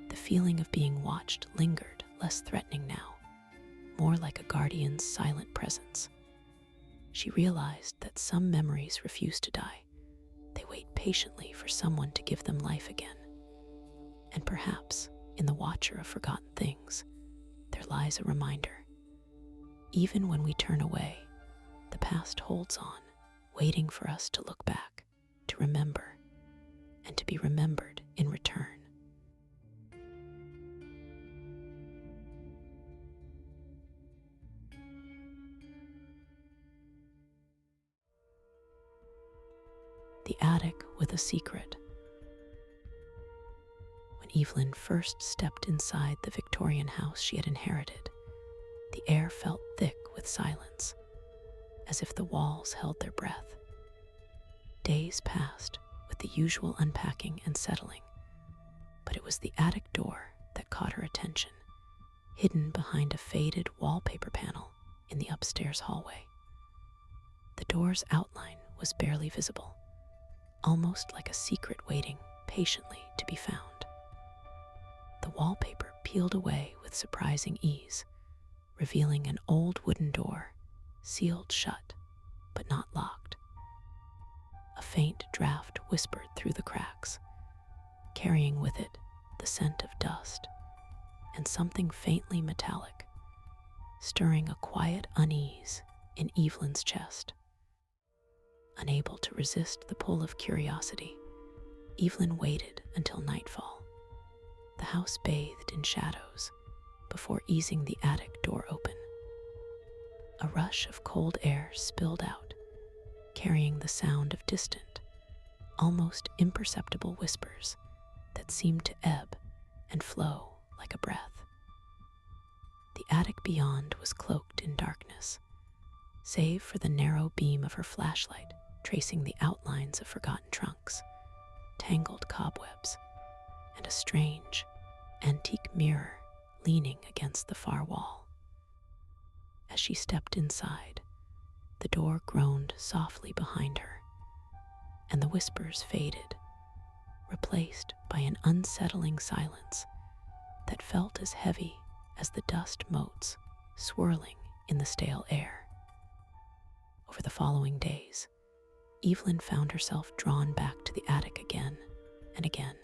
[SPEAKER 1] the feeling of being watched lingered, less threatening now, more like a guardian's silent presence. She realized that some memories refuse to die. They wait patiently for someone to give them life again. And perhaps, in the watcher of forgotten things, there lies a reminder. Even when we turn away, the past holds on, waiting for us to look back, to remember, and to be remembered in return. The attic with a secret. When Evelyn first stepped inside the Victorian house she had inherited, the air felt thick with silence, as if the walls held their breath. Days passed with the usual unpacking and settling, but it was the attic door that caught her attention, hidden behind a faded wallpaper panel in the upstairs hallway. The door's outline was barely visible, almost like a secret waiting patiently to be found. The wallpaper peeled away with surprising ease, revealing an old wooden door, sealed shut, but not locked. A faint draft whispered through the cracks, carrying with it the scent of dust and something faintly metallic, stirring a quiet unease in Evelyn's chest. Unable to resist the pull of curiosity, Evelyn waited until nightfall. The house bathed in shadows before easing the attic door open. A rush of cold air spilled out, carrying the sound of distant, almost imperceptible whispers that seemed to ebb and flow like a breath. The attic beyond was cloaked in darkness, save for the narrow beam of her flashlight tracing the outlines of forgotten trunks, tangled cobwebs, and a strange, antique mirror leaning against the far wall. As she stepped inside, the door groaned softly behind her, and the whispers faded, replaced by an unsettling silence that felt as heavy as the dust motes swirling in the stale air. Over the following days, Evelyn found herself drawn back to the attic again and again,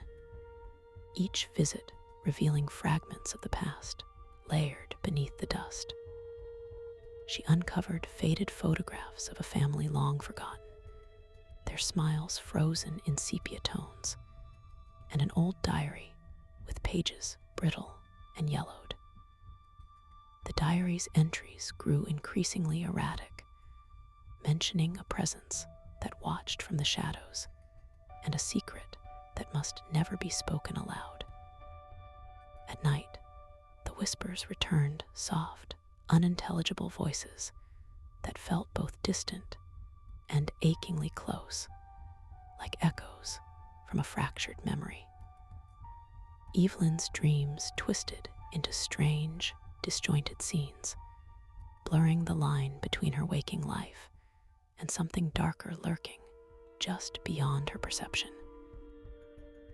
[SPEAKER 1] each visit revealing fragments of the past layered beneath the dust. She uncovered faded photographs of a family long forgotten, their smiles frozen in sepia tones, and an old diary with pages brittle and yellowed. The diary's entries grew increasingly erratic, mentioning a presence that watched from the shadows, and a secret that must never be spoken aloud. At night, the whispers returned, soft, unintelligible voices that felt both distant and achingly close, like echoes from a fractured memory. Evelyn's dreams twisted into strange, disjointed scenes, blurring the line between her waking life and something darker lurking just beyond her perception.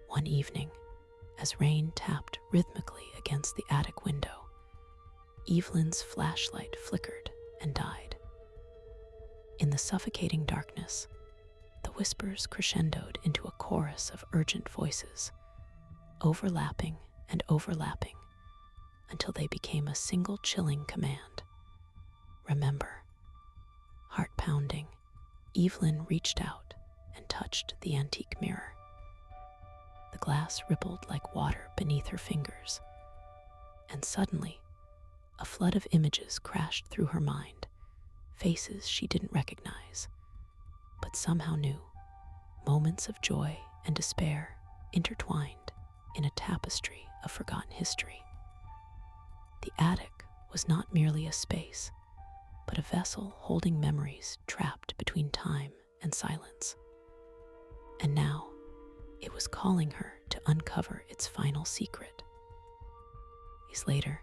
[SPEAKER 1] One evening, as rain tapped rhythmically against the attic window, Evelyn's flashlight flickered and died. In the suffocating darkness, the whispers crescendoed into a chorus of urgent voices, overlapping and overlapping until they became a single chilling command. Remember. Heart pounding, Evelyn reached out and touched the antique mirror. The glass rippled like water beneath her fingers, and suddenly, a flood of images crashed through her mind, faces she didn't recognize, but somehow knew, moments of joy and despair intertwined in a tapestry of forgotten history. The attic was not merely a space, but a vessel holding memories trapped between time and silence. And now, it was calling her to uncover its final secret. Days later,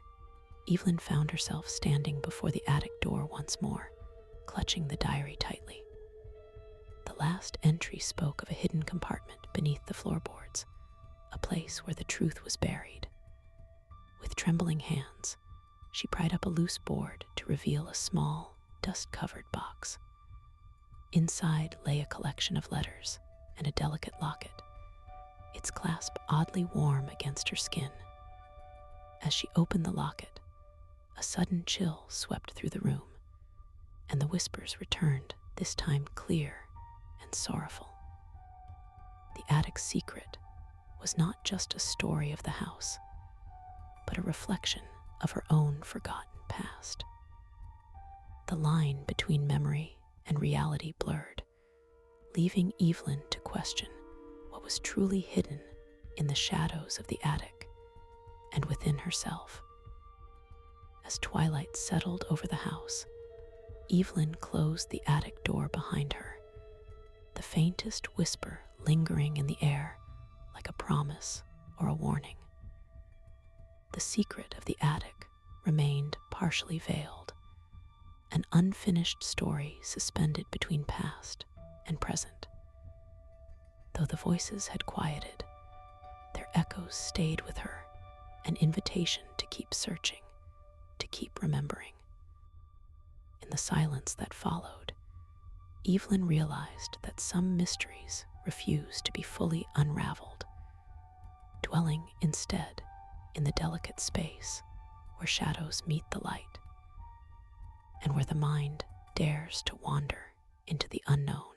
[SPEAKER 1] Evelyn found herself standing before the attic door once more, clutching the diary tightly. The last entry spoke of a hidden compartment beneath the floorboards, a place where the truth was buried. With trembling hands, she pried up a loose board to reveal a small, dust-covered box. Inside lay a collection of letters and a delicate locket, its clasp oddly warm against her skin. As she opened the locket, a sudden chill swept through the room, and the whispers returned, this time clear and sorrowful. The attic's secret was not just a story of the house, but a reflection of her own forgotten past. The line between memory and reality blurred, leaving Evelyn to question what was truly hidden in the shadows of the attic and within herself. As twilight settled over the house, Evelyn closed the attic door behind her, the faintest whisper lingering in the air like a promise or a warning. The secret of the attic remained partially veiled, an unfinished story suspended between past and present. Though the voices had quieted, their echoes stayed with her, an invitation to keep searching, to keep remembering. In the silence that followed, Evelyn realized that some mysteries refused to be fully unraveled, dwelling instead in the delicate space where shadows meet the light, and where the mind dares to wander into the unknown.